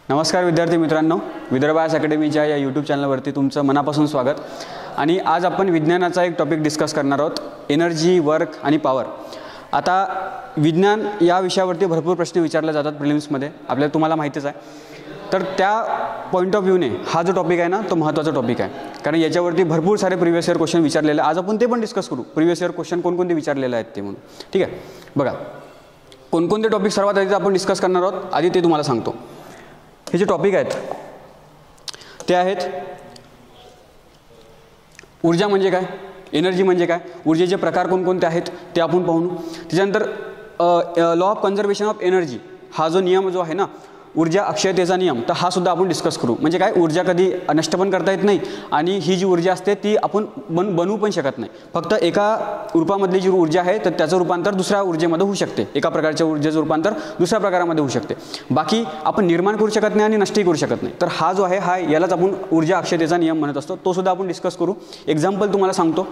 नमस्कार विद्यार्थी मित्रांनो, विदर्भ आयएस अकॅडमीच्या या यूट्यूब चॅनलवरती तुमचं मनापासून स्वागत। आणि आज आपण विज्ञानाचा एक टॉपिक डिस्कस करणार आहोत, एनर्जी, वर्क आणि पॉवर। आता विज्ञान या विषयावरती भरपूर प्रश्न विचारले जातात प्रिलिम्समध्ये, आपल्याला तुम्हाला माहितीच आहे। तर त्या पॉईंट ऑफ व्ह्यूने हा जो टॉपिक आहे ना तो महत्त्वाचा टॉपिक आहे, कारण याच्यावरती भरपूर सारे प्रिवियस इयर क्वेश्चन विचारलेले आज आपण ते पण डिस्कस करू। प्रिवियस इयर क्वेश्चन कोणकोणते विचारलेले आहेत ते म्हणून, ठीक आहे। बघा कोणकोणते टॉपिक सर्वात आधी आपण डिस्कस करणार आहोत, आधी ते तुम्हाला सांगतो। हे जे टॉपिक आहेत ते आहेत ऊर्जा म्हणजे काय, एनर्जी म्हणजे काय, ऊर्जेचे प्रकार कोणकोणते आहेत ते आपण पाहू। त्याच्यानंतर law of conservation of energy हा जो नियम जो आहे ना, ऊर्जा अक्षयतेचा नियम, तर हा सुद्धा आपण डिस्कस करू। म्हणजे काय, ऊर्जा कधी नष्ट पण करता येत नाही आणि ही जी ऊर्जा असते ती आपण बनवू पण शकत नाही। फक्त एका रूपामधली जी ऊर्जा आहे तर त्याचं रूपांतर दुसऱ्या ऊर्जेमध्ये होऊ शकते, एका प्रकारच्या ऊर्जेचं रूपांतर दुसऱ्या प्रकारामध्ये होऊ शकते। बाकी आपण निर्माण करू शकत नाही आणि नष्टही करू शकत नाही। तर हा जो आहे हा यालाच आपण ऊर्जा अक्षयतेचा नियम म्हणत असतो, तो सुद्धा आपण डिस्कस करू। एक्झाम्पल तुम्हाला सांगतो,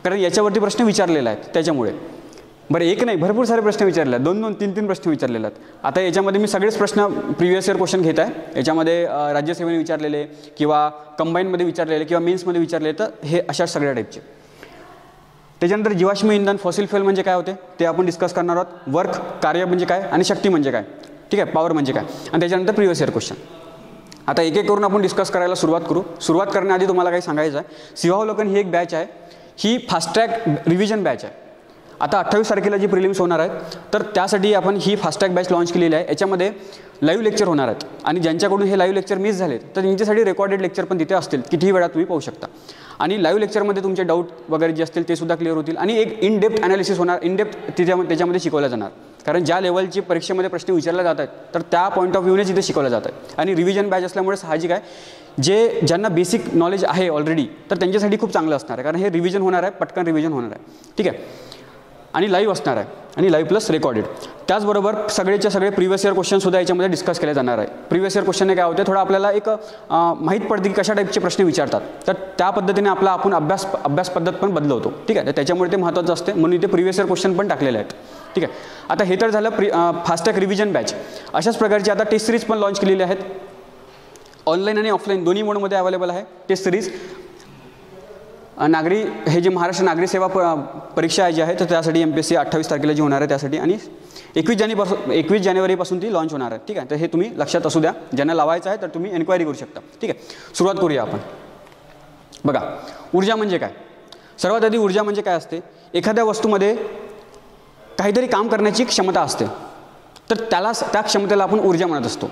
कारण याच्यावरती प्रश्न विचारलेले आहेत त्याच्यामुळे। बरं, एक नाही भरपूर सारे प्रश्न विचारले आहेत, 2-2, 3-3 प्रश्न विचारलेले आहेत। आता याच्यामध्ये मी सगळेच प्रश्न प्रिव्हियस इयर क्वेश्चन घेत आहे। याच्यामध्ये राज्यसेवेने विचारलेले किंवा कंबाईनमध्ये विचारलेले किंवा मेन्समध्ये विचारलेले, तर हे अशा सगळ्या टाईपचे। त्याच्यानंतर जीवाश्म इंधन फॉसिल फ्युएल म्हणजे काय होते ते आपण डिस्कस करणार आहोत। वर्क कार्य म्हणजे काय आणि शक्ती म्हणजे काय, ठीक आहे, पॉवर म्हणजे काय, आणि त्याच्यानंतर प्रिव्हियस इयर क्वेश्चन। आता एक एक करून आपण डिस्कस करायला सुरुवात करू। सुरुवात करण्याआधी तुम्हाला काही सांगायचं आहे, सिंहावलोकन ही एक बॅच आहे, ही फास्ट ट्रॅक रिव्हिजन बॅच आहे। आता 28 तारखेला जी प्रिलिम्स होणार आहेत तर त्यासाठी आपण ही फास्ट ट्रॅक बॅच लॉन्च केलेली आहे। याच्यामध्ये लाईव्ह लेक्चर होणार आहेत आणि ज्यांच्याकडून हे लाईव्ह लेक्चर मिस झाले तर त्यांच्यासाठी रेकॉर्डेड लेक्चर पण तिथे असतील, कितीही वेळा तुम्ही पाहू शकता। आणि लाईव्ह लेक्चरमध्ये तुमचे डाऊट वगैरे जे असतील ते सुद्धा क्लिअर होतील आणि एक इन डेप्थ ॲनालिसिस होणार, इन डेप्थ त्याच्यामध्ये शिकवलं जाणार। कारण ज्या लेवलची परीक्षेमध्ये प्रश्न विचारले जात आहेत तर त्या पॉईंट ऑफ व्ह्यूनेच इथे शिकवलं जात आहे। आणि रिव्हिजन बॅच असल्यामुळे साहजिक आहे, ज्यांना बेसिक नॉलेज आहे ऑलरेडी तर त्यांच्यासाठी खूप चांगलं असणार आहे, कारण हे रिव्हिजन होणार आहे, पटकन रिव्हिजन होणार आहे, ठीक आहे। आणि लाईव्ह असणार आहे, आणि लाईव्ह प्लस रेकॉर्डेड। त्याचबरोबर सगळेच्या सगळे प्रिव्हियस इयर क्वेश्चनसुद्धा याच्यामध्ये डिस्कस केले जाणार आहे। प्रिव्हियस इयर क्वेश्चनने काय होते, थोडं आपल्याला एक माहीत पडते की कशा टाईपचे प्रश्न विचारतात, तर त्या पद्धतीने आपण अभ्यास पद्धत पण बदलवतो, ठीक आहे। तर त्याच्यामुळे ते महत्त्वाचं असते, म्हणून इथे प्रिव्हियस इयर क्वेश्चन पण टाकलेले आहेत, ठीक आहे। आता हे तर झालं फास्ट ट्रॅक रिव्हिजन बॅच। अशाच प्रकारची आता टेस्ट सिरीज पण लॉन्च केलेली आहेत, ऑनलाईन आणि ऑफलाईन दोन्ही मोडमध्ये अवेलेबल आहे टेस्ट सिरीज। हे जे महाराष्ट्र नागरी सेवा परीक्षा जी आहे तर त्यासाठी MPSC 28 तारखेला जी होणार आहे त्यासाठी, आणि 21 जानेवारीपासून ती लॉन्च होणार आहे, ठीक आहे। तर हे तुम्ही लक्षात असू द्या, ज्यांना लावायचं आहे तर तुम्ही एन्क्वायरी करू शकता, ठीक आहे। सुरुवात करूया आपण। बघा ऊर्जा म्हणजे काय, सर्वात आधी ऊर्जा म्हणजे काय असते, एखाद्या वस्तूमध्ये काहीतरी काम करण्याची क्षमता असते तर त्या क्षमतेला आपण ऊर्जा म्हणत असतो।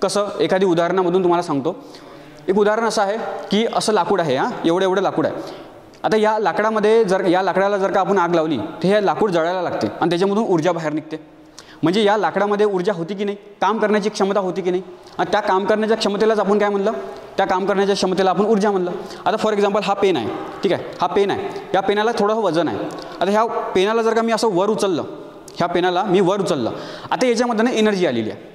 कसं, एखादी उदाहरणामधून तुम्हाला सांगतो। एक उदाहरण असं आहे की असं लाकूड आहे, एवढं लाकूड आहे। आता या लाकडाला जर का आपण आग लावली तर हे लाकूड जळायला लागते आणि त्याच्यामधून ऊर्जा बाहेर निघते। म्हणजे या लाकडामध्ये ऊर्जा होती की नाही, काम करण्याची क्षमता होती की नाही, आणि त्या काम करण्याच्या क्षमतेलाच आपण काय म्हणलं, त्या काम करण्याच्या क्षमतेला आपण ऊर्जा म्हणलं। आता फॉर एक्झाम्पल हा पेन आहे, ठीक आहे, हा पेन आहे, या पेनाला थोडंसं वजन आहे। आता ह्या पेनाला जर का मी असं वर उचललं, आता याच्यामध्ये ना एनर्जी आलेली आहे,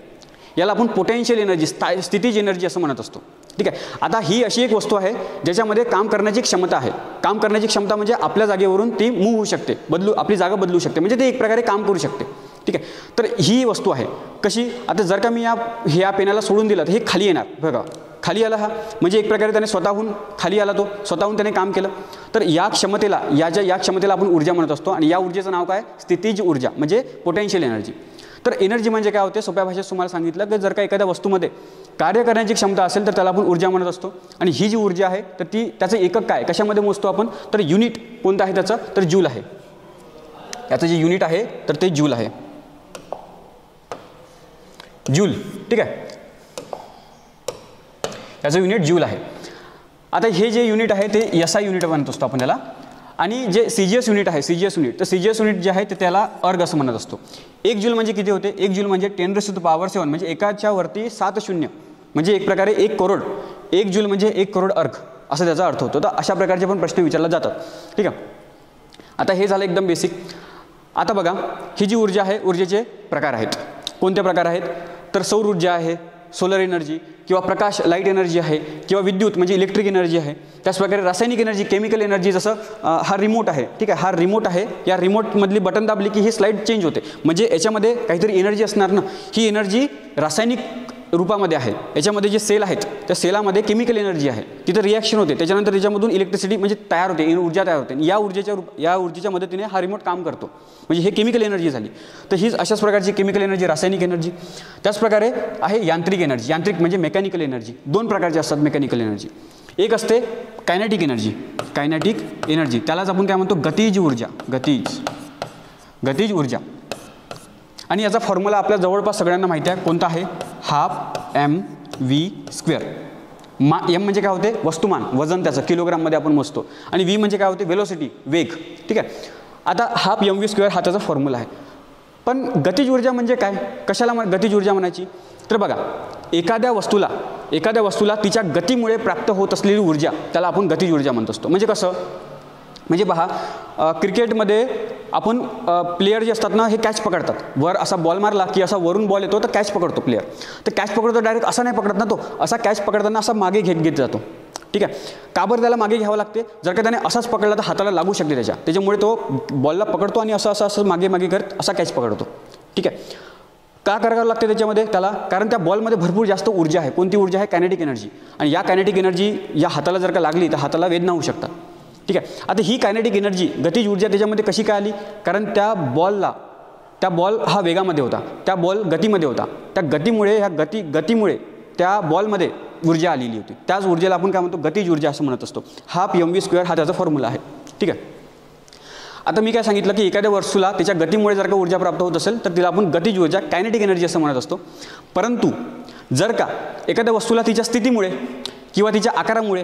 याला आपण पोटेन्शियल एनर्जी, स्थितीज एनर्जी असं म्हणत असतो, ठीक आहे। आता ही अशी एक वस्तू आहे ज्याच्यामध्ये काम करण्याची क्षमता आहे। काम करण्याची क्षमता म्हणजे आपल्या जागेवरून ती मूव्ह होऊ शकते, आपली जागा बदलू शकते, म्हणजे ते एक प्रकारे काम करू शकते, ठीक आहे। तर ही वस्तू आहे कशी, आता जर का मी ह्या पेनाला सोडून दिलं तर हे खाली येणार, बघा खाली आला हा, म्हणजे एक प्रकारे त्याने स्वतःहून खाली आला, तो स्वतःहून त्याने काम केलं। तर या क्षमतेला आपण ऊर्जा म्हणत असतो, आणि या ऊर्जेचं नाव काय, स्थितीज ऊर्जा म्हणजे पोटेन्शियल एनर्जी। तर एनर्जी म्हणजे काय होते, सोप्या भाषेत तुम्हाला सांगितलं की जर का एखाद्या वस्तूमध्ये कार्य करण्याची क्षमता असेल तर त्याला आपण ऊर्जा म्हणत असतो। आणि ही जी ऊर्जा आहे तर त्याचं एकक काय, कशामध्ये मोजतो आपण, तर युनिट कोणतं आहे त्याचं, तर जूल आहे। याचं जे युनिट आहे तर ते जूल आहे, जूल, ठीक आहे, याचं युनिट जूल आहे। आता हे जे युनिट आहे ते SI युनिट म्हणत असतो आपण त्याला, आणि जे CGS युनिट आहे, तर CGS युनिट जे आहे ते त्याला अर्ग असं म्हणत असतो। 1 जूल म्हणजे किती होते, 1 जूल म्हणजे 10⁻⁷ म्हणजे एकाच्या वरती 7 शून्य, म्हणजे एक प्रकारे 1 करोड। 1 जूल म्हणजे 1 करोड अर्ग असा त्याचा अर्थ होतो। तर अशा प्रकारचे पण प्रश्न विचारले जातात, ठीक आहे। आता हे झालं एकदम बेसिक। आता बघा ही जी ऊर्जा आहे, ऊर्जेचे प्रकार आहेत, कोणते प्रकार आहेत, तर सौर ऊर्जा आहे, सोलर एनर्जी किंवा प्रकाश लाईट एनर्जी आहे, किंवा विद्युत म्हणजे इलेक्ट्रिक एनर्जी आहे। त्याचप्रकारे रासायनिक एनर्जी, केमिकल एनर्जी, जसं हा रिमोट आहे, ठीक आहे, हा रिमोट आहे, या रिमोटमधली बटन दाबली की ही स्लाईड चेंज होते, म्हणजे याच्यामध्ये काहीतरी एनर्जी असणार ना, ही एनर्जी रासायनिक रूपामध्ये आहे. याच्यामध्ये जे सेल आहेत त्या सेलामध्ये केमिकल एनर्जी आहे, तिथं रिॲक्शन होते, त्याच्यानंतर त्याच्यामधून इलेक्ट्रिसिटी म्हणजे तयार होते, ऊर्जा तयार होते. या ऊर्जेच्या मदतीने हा रिमोट काम करतो. म्हणजे हे केमिकल एनर्जी झाली. तर हीच अशाच प्रकारची केमिकल एनर्जी, रासायनिक एनर्जी. त्याचप्रकारे आहे यांत्रिक एनर्जी. यांत्रिक म्हणजे मेकॅनिकल एनर्जी. दोन प्रकारचे असतात मेकॅनिकल एनर्जी. एक असते कायनेटिक एनर्जी. कायनेटिक एनर्जी त्यालाच आपण काय म्हणतो, गतिज ऊर्जा. गतिज ऊर्जा. आणि याचा फॉर्म्युला आपल्या जवळपास सगळ्यांना माहिती आहे. कोणता आहे? Half mv². एम म्हणजे काय होते? वस्तुमान, वजन त्याचं किलोग्राममध्ये आपण मोजतो. आणि व्ही म्हणजे काय होते? वेलोसिटी, वेग. ठीक आहे. आता हाफ mv² हा त्याचा फॉर्म्युला आहे. पण गतिज ऊर्जा म्हणजे काय? कशाला गतिज ऊर्जा म्हणायची? तर बघा, एखाद्या वस्तूला तिच्या गतीमुळे प्राप्त होत असलेली ऊर्जा त्याला आपण गतिज ऊर्जा म्हणत असतो. म्हणजे कसं? म्हणजे पहा, क्रिकेटमध्ये आपण प्लेयर जे असतात ना, हे कॅच पकडतात. वर असा बॉल मारला की असा वरून बॉल येतो तर कॅच पकडतो प्लेयर. तर कॅच पकडतो डायरेक्ट असा नाही पकडत ना, तो असा कॅच पकडताना असा मागे घेत जातो. ठीक आहे. का बरं त्याला मागे घ्यावं लागते? जर का त्याने असाच पकडला तर हाताला लागू शकते त्याच्यामुळे तो बॉलला पकडतो आणि असं मागे करत असा कॅच पकडतो. ठीक आहे. का करावं लागते त्याच्यामध्ये त्याला? कारण त्या बॉलमध्ये भरपूर जास्त ऊर्जा आहे. कोणती ऊर्जा आहे? Kinetic energy. आणि या कायनेटिक एनर्जी या हाताला जर का लागली तर हाताला वेदना होऊ शकतात. ठीक आहे. आता ही कायनेटिक एनर्जी, गतिज ऊर्जा त्याच्यामध्ये कशी काय आली? कारण त्या बॉल हा वेगामध्ये होता, त्या बॉल गतीमध्ये होता. त्या गतीमुळे गतीमुळे त्या बॉलमध्ये ऊर्जा आलेली होती. त्याच ऊर्जेला आपण काय म्हणतो? गतिज ऊर्जा असं म्हणत असतो. हाफ mv² हा त्याचा फॉर्म्युला आहे. ठीक आहे. आता मी काय सांगितलं की एखाद्या वस्तूला त्याच्या गतीमुळे जर का ऊर्जा प्राप्त होत असेल तर तिला आपण गतिज ऊर्जा, कायनेटिक एनर्जी असं म्हणत असतो. परंतु जर का एखाद्या वस्तूला तिच्या स्थितीमुळे किंवा तिच्या आकारामुळे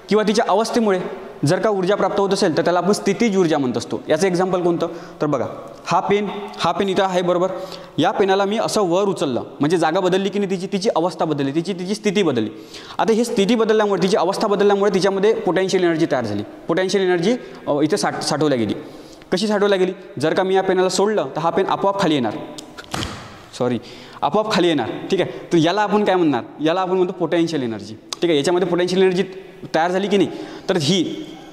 किंवा तिच्या अवस्थेमुळे जर का ऊर्जा प्राप्त होत असेल तर त्याला आपण स्थितीज ऊर्जा म्हणत असतो. याचं एक्झाम्पल कोणतं? तर बघा, हा पेन इथं आहे बरोबर. या पेनाला मी असं वर उचललं म्हणजे जागा बदलली की नाही, तिची अवस्था बदलली, तिची स्थिती बदलली. आता ही स्थिती बदलल्यामुळे, तिची अवस्था बदलल्यामुळे तिच्यामध्ये पोटेन्शियल एनर्जी तयार झाली. पोटेन्शियल एनर्जी इथे साठवल्या गेली. कशी साठवल्या गेली? जर का मी या पेनाला सोडलं तर हा पेन आपोआप खाली येणार. आपोआप खाली येणार. ठीक आहे. तर याला आपण काय म्हणणार? याला आपण म्हणतो पोटेन्शियल एनर्जी. ठीक आहे. याच्यामध्ये पोटेन्शियल एनर्जी तयार झाली की नाही,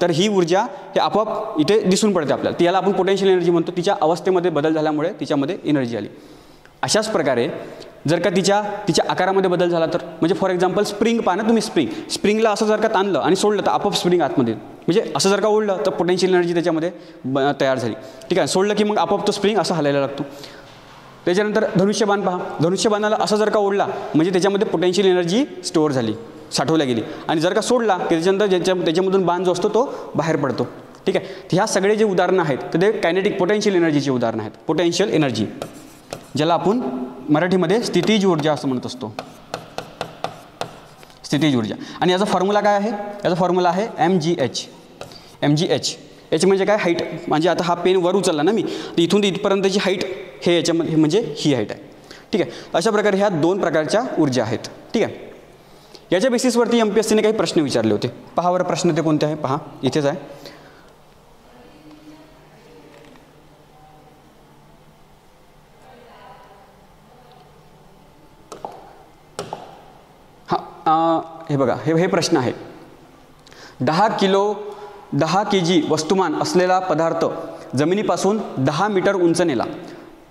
तर ही ऊर्जा हे आपोआप इथे दिसून पडते आपल्याला. ती याला आपण पोटेन्शियल एनर्जी म्हणतो. तिच्या अवस्थेमध्ये बदल झाल्यामुळे तिच्यामध्ये एनर्जी आली. अशाच प्रकारे जर का तिच्या आकारामध्ये बदल झाला तर, म्हणजे फॉर एक्झाम्पल स्प्रिंग पहा ना तुम्ही. स्प्रिंगला असं जर का ताणलं आणि सोडलं तर आपोआप स्प्रिंग आतमध्ये, म्हणजे असं जर का ओढलं तर पोटेन्शियल एनर्जी त्याच्यामध्ये तयार झाली. ठीक आहे. सोडलं की मग आपोआप तो स्प्रिंग असा हलायला लागतो. त्याच्यानंतर धनुष्यबाण पहा. धनुष्यबाणाला असं जर का ओढला म्हणजे त्याच्यामध्ये पोटेन्शियल एनर्जी स्टोअर झाली, साठवल्या गेली. आणि जर का सोडला की त्याच्यानंतर त्याच्यामधून बाण जो असतो तो बाहेर पडतो. ठीक आहे. ह्या सगळे जे उदाहरणं आहेत तर ते कायनेटिक पोटेन्शियल एनर्जीची उदाहरणं आहेत. पोटेन्शियल एनर्जी ज्याला आपण मराठीमध्ये स्थितीज ऊर्जा असं म्हणत असतो. स्थितीज ऊर्जा. आणि याचा फॉर्म्युला काय आहे? याचा फॉर्म्युला आहे mgh. एच म्हणजे काय? हाईट. म्हणजे आता हा पेन वर उचलला ना मी, तर इथून इथपर्यंतची हाईट हे याच्यामध्ये म्हणजे ही हाईट आहे. ठीक आहे. अशा प्रकारे ह्या दोन प्रकारच्या ऊर्जा आहेत. ठीक आहे. याच्या बेसिसवरती MPSCने काही प्रश्न विचारले होते. पहा बरं प्रश्न ते कोणते आहे? पहा इथेच आहे. हे बघा, हे प्रश्न आहे. 10 kg वस्तुमान असलेला पदार्थ जमिनीपासून 10 मीटर उंच नेला.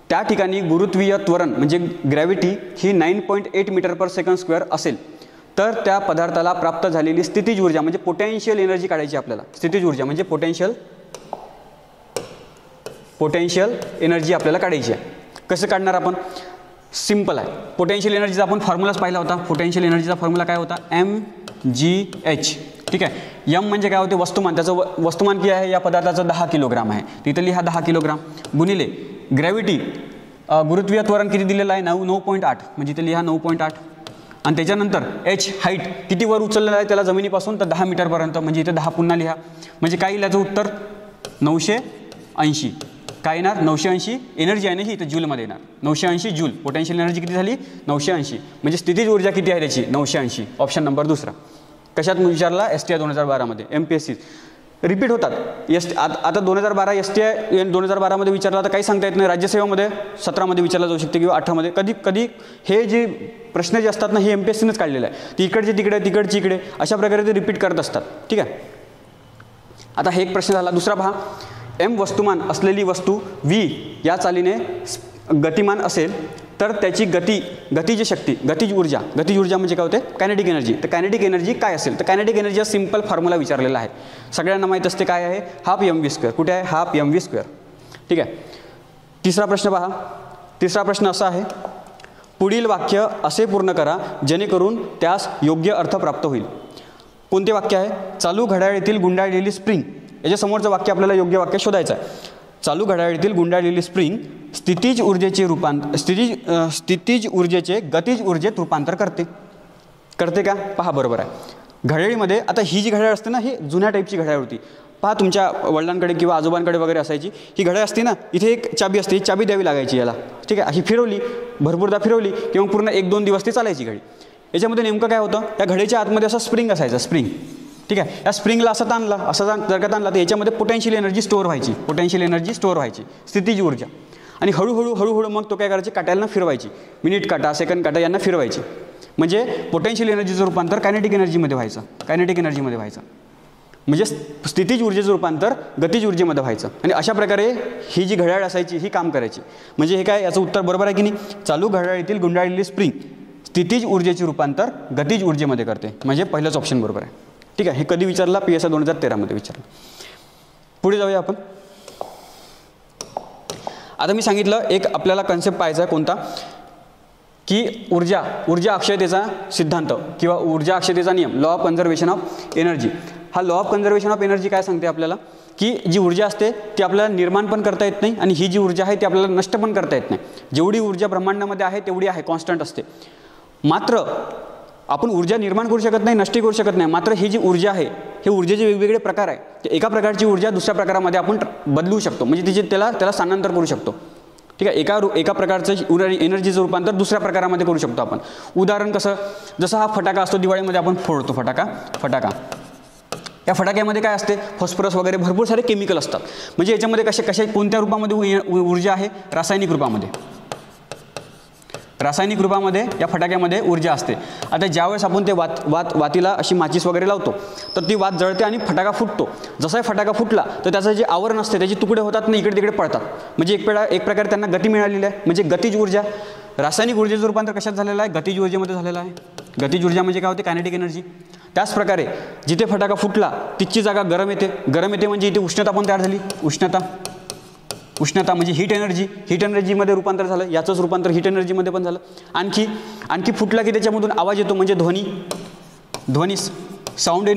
त्या ठिकाणी गुरुत्वीय त्वरण म्हणजे ग्रॅव्हिटी ही 9.8 मीटर/सेकंड² असेल तर त्या पदार्थाला प्राप्त झालेली स्थितीज ऊर्जा म्हणजे पोटेन्शियल एनर्जी काढायची आपल्याला. स्थितीज ऊर्जा म्हणजे पोटेन्शियल एनर्जी आपल्याला काढायची आहे. कसं काढणार आपण? सिंपल आहे. पोटेन्शियल एनर्जीचा आपण फॉर्म्युलाच पाहिला होता. पोटेन्शियल एनर्जीचा फॉर्म्युला काय होता? mgh. ठीक आहे. m म्हणजे काय होते? वस्तुमान. त्याचं वस्तुमान किती आहे? या पदार्थाचं 10 किलोग्राम आहे. तिथं लिहा 10 किलोग्राम गुणिले ग्रॅव्हिटी, गुरुत्वीय त्वरण किती दिलेलं आहे? 9.8 म्हणजे इथं लिहा 9.8. आणि त्याच्यानंतर h हाईट किती वर उचललेलं आहे त्याला जमिनीपासून? तर 10 मीटरपर्यंत म्हणजे इथे 10 पुन्हा लिहा. म्हणजे काय येईल याचं उत्तर? 980. काय येणार? 980. एनर्जी आहे ना ही, इथं जूलमध्ये येणार. 980 जूल. पोटेन्शियल एनर्जी किती झाली? 980. म्हणजे स्थितीज ऊर्जा किती आहे त्याची? 980. ऑप्शन नंबर दुसरा. कशात विचारला? STI 2012 MPSC रिपीट होतात. आता 2012 STI 2012 विचारला तर काही सांगता येत नाही. राज्यसेवेमध्ये 17 विचारला जाऊ शकते किंवा 18 कधी हे जे प्रश्न जे असतात ना हे MPSCनेच काढलेलं आहे. ती इकडचे तिकडे, तिकडची इकडे, अशा प्रकारे ते रिपीट करत असतात. ठीक आहे. आता हे एक प्रश्न झाला. दुसरा पहा. m वस्तुमान असलेली वस्तू v या चालीने गतिमान असेल तर त्याची गतिज शक्ती, गतिज ऊर्जा म्हणजे काय होते? Kinetic energy. तर कायनेटिक एनर्जी काय असेल? तर कायनेटिक एनर्जीचा सिंपल फॉर्म्युला विचारलेला आहे, सगळ्यांना माहीत असते काय आहे? Half mv². कुठे आहे? Half mv². ठीक आहे. तिसरा प्रश्न पहा. तिसरा प्रश्न असा आहे, पुढील वाक्य असे पूर्ण करा जेणेकरून त्यास योग्य अर्थ प्राप्त होईल. कोणते वाक्य आहे? चालू घड्याळीतील गुंडाळलेली स्प्रिंग. याच्या समोरचं वाक्य आपल्याला योग्य वाक्य शोधायचं आहे. चालू घड्याळीतील गुंडाळलेली स्प्रिंग स्थितीज ऊर्जेचे गतिज ऊर्जेत रूपांतर करते का? पहा, बरोबर आहे. घड्याळीमध्ये आता ही जी घड्याळ असते ना, ही जुन्या टाईपची घड्याळ होती. पहा, तुमच्या वडिलांकडे किंवा आजोबांकडे वगैरे असायची ही घड्याळ असते ना, इथे एक चाबी असते, ही चाबी द्यावी लागायची याला. ठीक आहे. ही फिरवली, भरपूरदा फिरवली किंवा पूर्ण 1-2 दिवस ती चालायची घडी. याच्यामध्ये नेमकं काय होतं? या घडीच्या आतमध्ये असं स्प्रिंग असायचं, स्प्रिंग. ठीक आहे. या स्प्रिंगला असं ताणला, जर का ताणला तर याच्यामध्ये पोटेन्शियल एनर्जी स्टोअर व्हायची, स्थितीज ऊर्जा. आणि हळूहळू मग तो काय करायचे? काट्याला फिरवायची, मिनिट काटा, सेकंड काटा यांना फिरवायची. म्हणजे पोटेन्शियल एनर्जीचं रूपांतर कायनेटिक एनर्जीमध्ये व्हायचं. म्हणजे स्थितीज ऊर्जेचं रूपांतर गतिज ऊर्जेमध्ये व्हायचं. आणि अशा प्रकारे ही जी घड्याळ असायची ही काम करायची. म्हणजे हे काय? याचं उत्तर बरोबर आहे की नाही? चालू घड्याळीतील गुंडाळलेली स्प्रिंग स्थितीज ऊर्जेचे रूपांतर गतिज ऊर्जेमध्ये करते. म्हणजे पहिलंच ऑप्शन बरोबर आहे. ठीक आहे. हे कधी विचारला? PSI 2013 विचारलं. पुढे जाऊया आपण. आता मी सांगितलं एक आपल्याला कन्सेप्ट पाहायचा आहे, कोणता? की ऊर्जा अक्षयतेचा सिद्धांत किंवा ऊर्जा अक्षयतेचा नियम, law of conservation of energy. हा law of conservation of energy काय सांगते आपल्याला? की जी ऊर्जा असते ती आपल्याला निर्माण पण करता येत नाही आणि ही जी ऊर्जा आहे ती आपल्याला नष्ट पण करता येत नाही. जेवढी ऊर्जा ब्रह्मांडामध्ये आहे तेवढी आहे, कॉन्स्टंट असते. मात्र आपण ऊर्जा निर्माण करू शकत नाही, नष्ट करू शकत नाही. मात्र ही जी ऊर्जा आहे, हे ऊर्जेचे वेगवेगळे प्रकार आहे. ते एका प्रकारची ऊर्जा दुसऱ्या प्रकारामध्ये आपण बदलू शकतो, म्हणजे त्याला स्थानांतर करू शकतो. ठीक आहे. एका प्रकारचं एनर्जीचं रूपांतर दुसऱ्या प्रकारामध्ये करू शकतो आपण. उदाहरण कसं? जसं हा फटाका असतो, दिवाळीमध्ये आपण फोडतो फटाका. या फटाक्यामध्ये काय असते? फॉस्फरस वगैरे भरपूर सारे केमिकल असतात. म्हणजे याच्यामध्ये कोणत्या रूपामध्ये ऊर्जा आहे? रासायनिक रूपामध्ये या फटाक्यामध्ये ऊर्जा असते. आता ज्यावेळेस आपण ते वातीला अशी माचीस वगैरे लावतो तर ती वात जळते आणि फटाका फुटतो. जसा फटाका फुटला तर त्याचं जे आवरण असते त्याचे तुकडे होतात ना, इकडे तिकडे पडतात. म्हणजे एक प्रकारे त्यांना गती मिळालेली आहे. म्हणजे गतिज ऊर्जा. रासायनिक ऊर्जेचं रूपांतर कशात झालेलं आहे? गतिज ऊर्जेमध्ये झालेलं आहे. गतिज ऊर्जा म्हणजे काय होते? Kinetic energy. त्याचप्रकारे जिथे फटाका फुटला तिथची जागा गरम येते म्हणजे इथे उष्णता पण तयार झाली. उष्णता म्हणजे हीट एनर्जीमध्ये रूपांतर झालं. याचंच रूपांतर हीट एनर्जीमध्ये पण झालं. आणखी फुटला की त्याच्यामधून आवाज येतो, म्हणजे ध्वनी साऊंड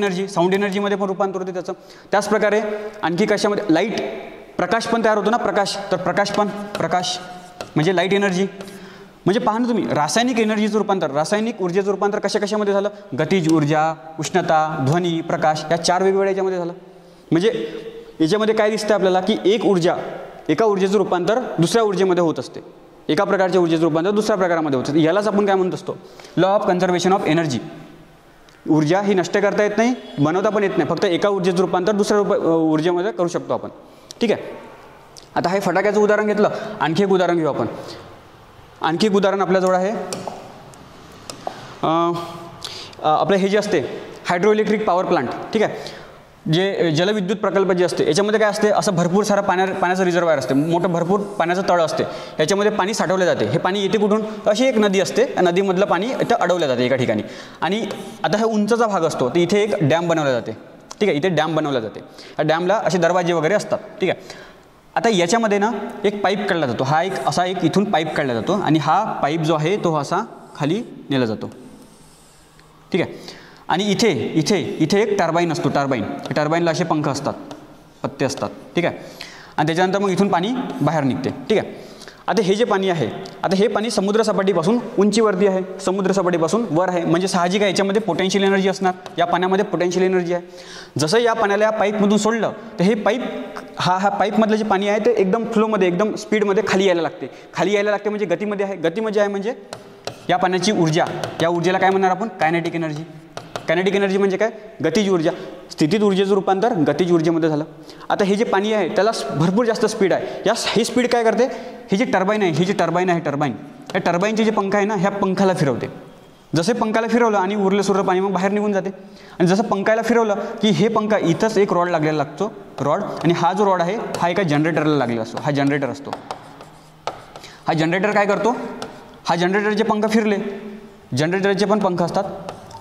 एनर्जीमध्ये पण रूपांतर होते त्याचं. त्याचप्रकारे आणखी कशामध्ये? लाईट, प्रकाश पण तयार होतो ना, प्रकाश म्हणजे लाईट एनर्जी. म्हणजे पहा ना तुम्ही, रासायनिक ऊर्जेचं रूपांतर कशामध्ये झालं? गतिज ऊर्जा, उष्णता, ध्वनी, प्रकाश या 4 वेगवेगळ्या याच्यामध्ये झालं. म्हणजे याच्यामध्ये काय दिसतं आपल्याला? की एका ऊर्जेचं रूपांतर दुसऱ्या ऊर्जेमध्ये होत असते. एका प्रकारच्या ऊर्जेचं रूपांतर दुसऱ्या प्रकारामध्ये होत असते. यालाच आपण काय म्हणत असतो? Law of conservation of energy. ऊर्जा ही नष्ट करता येत नाही, बनवता पण येत नाही. फक्त एका ऊर्जेचं रूपांतर दुसऱ्या ऊर्जेमध्ये करू शकतो आपण. ठीक आहे. आता हे फटाक्याचं उदाहरण घेतलं. आणखी एक उदाहरण घेऊ आपण. आणखी एक उदाहरण आपल्याजवळ आहे. आपलं हे जे असते हायड्रोइलेक्ट्रिक पॉवर प्लांट. ठीक आहे. जे जलविद्युत प्रकल्प जे असते याच्यामध्ये काय असते? असं भरपूर सारा पाण्याचं रिझर्वायर असते, मोठं भरपूर पाण्याचं तळ असते. याच्यामध्ये पाणी साठवलं जाते. हे पाणी येते कुठून? अशी एक नदी असते, त्या नदीमधलं पाणी इथं अडवलं जाते एका ठिकाणी. आणि आता हा उंचचा भाग असतो, तर इथे एक डॅम बनवला जाते. ठीक आहे. इथे डॅम बनवला जाते. या डॅमला असे दरवाजे वगैरे असतात. ठीक आहे. आता याच्यामध्ये ना एक पाईप काढला जातो. हा एक इथून पाईप काढला जातो आणि हा पाईप जो आहे तो असा खाली नेला जातो. ठीक आहे. आणि इथे एक टर्बाईन असतो. टर्बाईनला असे पंख असतात, पत्ते असतात. ठीक आहे. आणि त्याच्यानंतर मग इथून पाणी बाहेर निघते. ठीक आहे. आता हे जे पाणी आहे, आता हे पाणी समुद्रसपाटीपासून उंचीवरती आहे, समुद्रसपाटीपासून वर आहे. म्हणजे साहजिक आहे याच्यामध्ये पोटेन्शियल एनर्जी असणार. या पाण्यामध्ये पोटेन्शियल एनर्जी आहे. जसं या पाण्याला या पाईपमधून सोडलं तर हे हा पाईपमधलं जे पाणी आहे ते एकदम फ्लोमध्ये, एकदम स्पीडमध्ये खाली यायला लागते. म्हणजे गतीमध्ये आहे. गतीमध्ये आहे म्हणजे या पाण्याची ऊर्जा, या ऊर्जेला काय म्हणणार आपण? Kinetic energy. कायनेटिक एनर्जी म्हणजे काय? गतिज ऊर्जा. स्थितीज ऊर्जेचं रूपांतर गतिज ऊर्जेमध्ये झालं. आता हे जे पाणी आहे त्याला भरपूर जास्त स्पीड आहे. ही स्पीड काय करते? ही जी टर्बाईन आहे, या टर्बाईनचे जे पंख आहे ना, ह्या पंखाला फिरवते. जसे पंखाला फिरवलं आणि उरलं सुरलं पाणी मग बाहेर निघून जाते. आणि जसं पंखाला फिरवलं की हे पंखा इथंच एक रॉड लागलेला लागतो, आणि हा जो रॉड आहे हा एका जनरेटरला लागलेला असतो. हा जनरेटर काय करतो? हा जनरेटरचे पंख फिरले, जनरेटरचे पण पंख असतात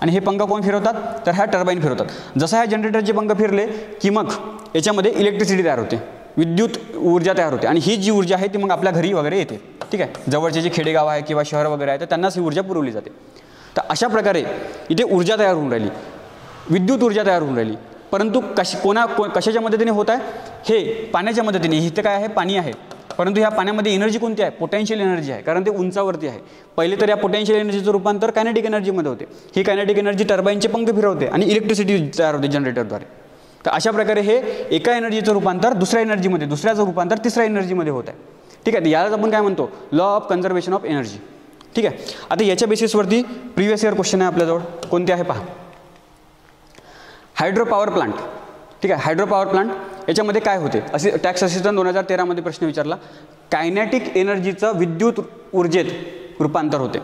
आणि हे पंख कोण फिरवतात, तर ह्या टर्बाईन फिरवतात. जसं ह्या जनरेटरचे पंख फिरले की मग याच्यामध्ये इलेक्ट्रिसिटी तयार होते, विद्युत ऊर्जा तयार होते आणि ही जी ऊर्जा आहे ती मग आपल्या घरी वगैरे येते. ठीक आहे, जवळचे जे खेडेगाव आहे किंवा शहर वगैरे आहे तर त्यांनाच ही ऊर्जा पुरवली जाते. तर अशा प्रकारे इथे ऊर्जा तयार होऊन राहिली, विद्युत ऊर्जा तयार होऊन राहिली. परंतु कशाच्या मदतीने होत आहे, हे पाण्याच्या मदतीने. इथे काय आहे, पाणी आहे, परंतु ह्या पाण्यामध्ये एनर्जी कोणती आहे, पोटेन्शियल एनर्जी आहे, कारण ते उंचावरती आहे. पहिले तर या पोटेन्शियल एनर्जीचं रूपांतर कायनेटिक एनर्जीमध्ये होते. ही कायनेटिक एनर्जी टर्बाईनचे पंख फिरवते आणि इलेक्ट्रिसिटी तयार होते जनरेटरद्वारे. तर अशा प्रकारे हे एका एनर्जीचं रूपांतर दुसऱ्या एनर्जीमध्ये, दुसऱ्याचं रूपांतर तिसऱ्या एनर्जीमध्ये होत आहे. ठीक आहे, यालाच आपण काय म्हणतो, law of conservation of energy. ठीक आहे, आता याच्या बेसिसवरती प्रिव्हियस इयर क्वेश्चन आहे आपल्याजवळ. कोणते आहे पहा, हायड्रो पॉवर प्लांट. ठीक आहे, हायड्रो पॉवर प्लांट याच्यामध्ये काय होते, असे टॅक्स असिस्टंट 2013 प्रश्न विचारला. कायनेटिक एनर्जीचं विद्युत ऊर्जेत रूपांतर होते.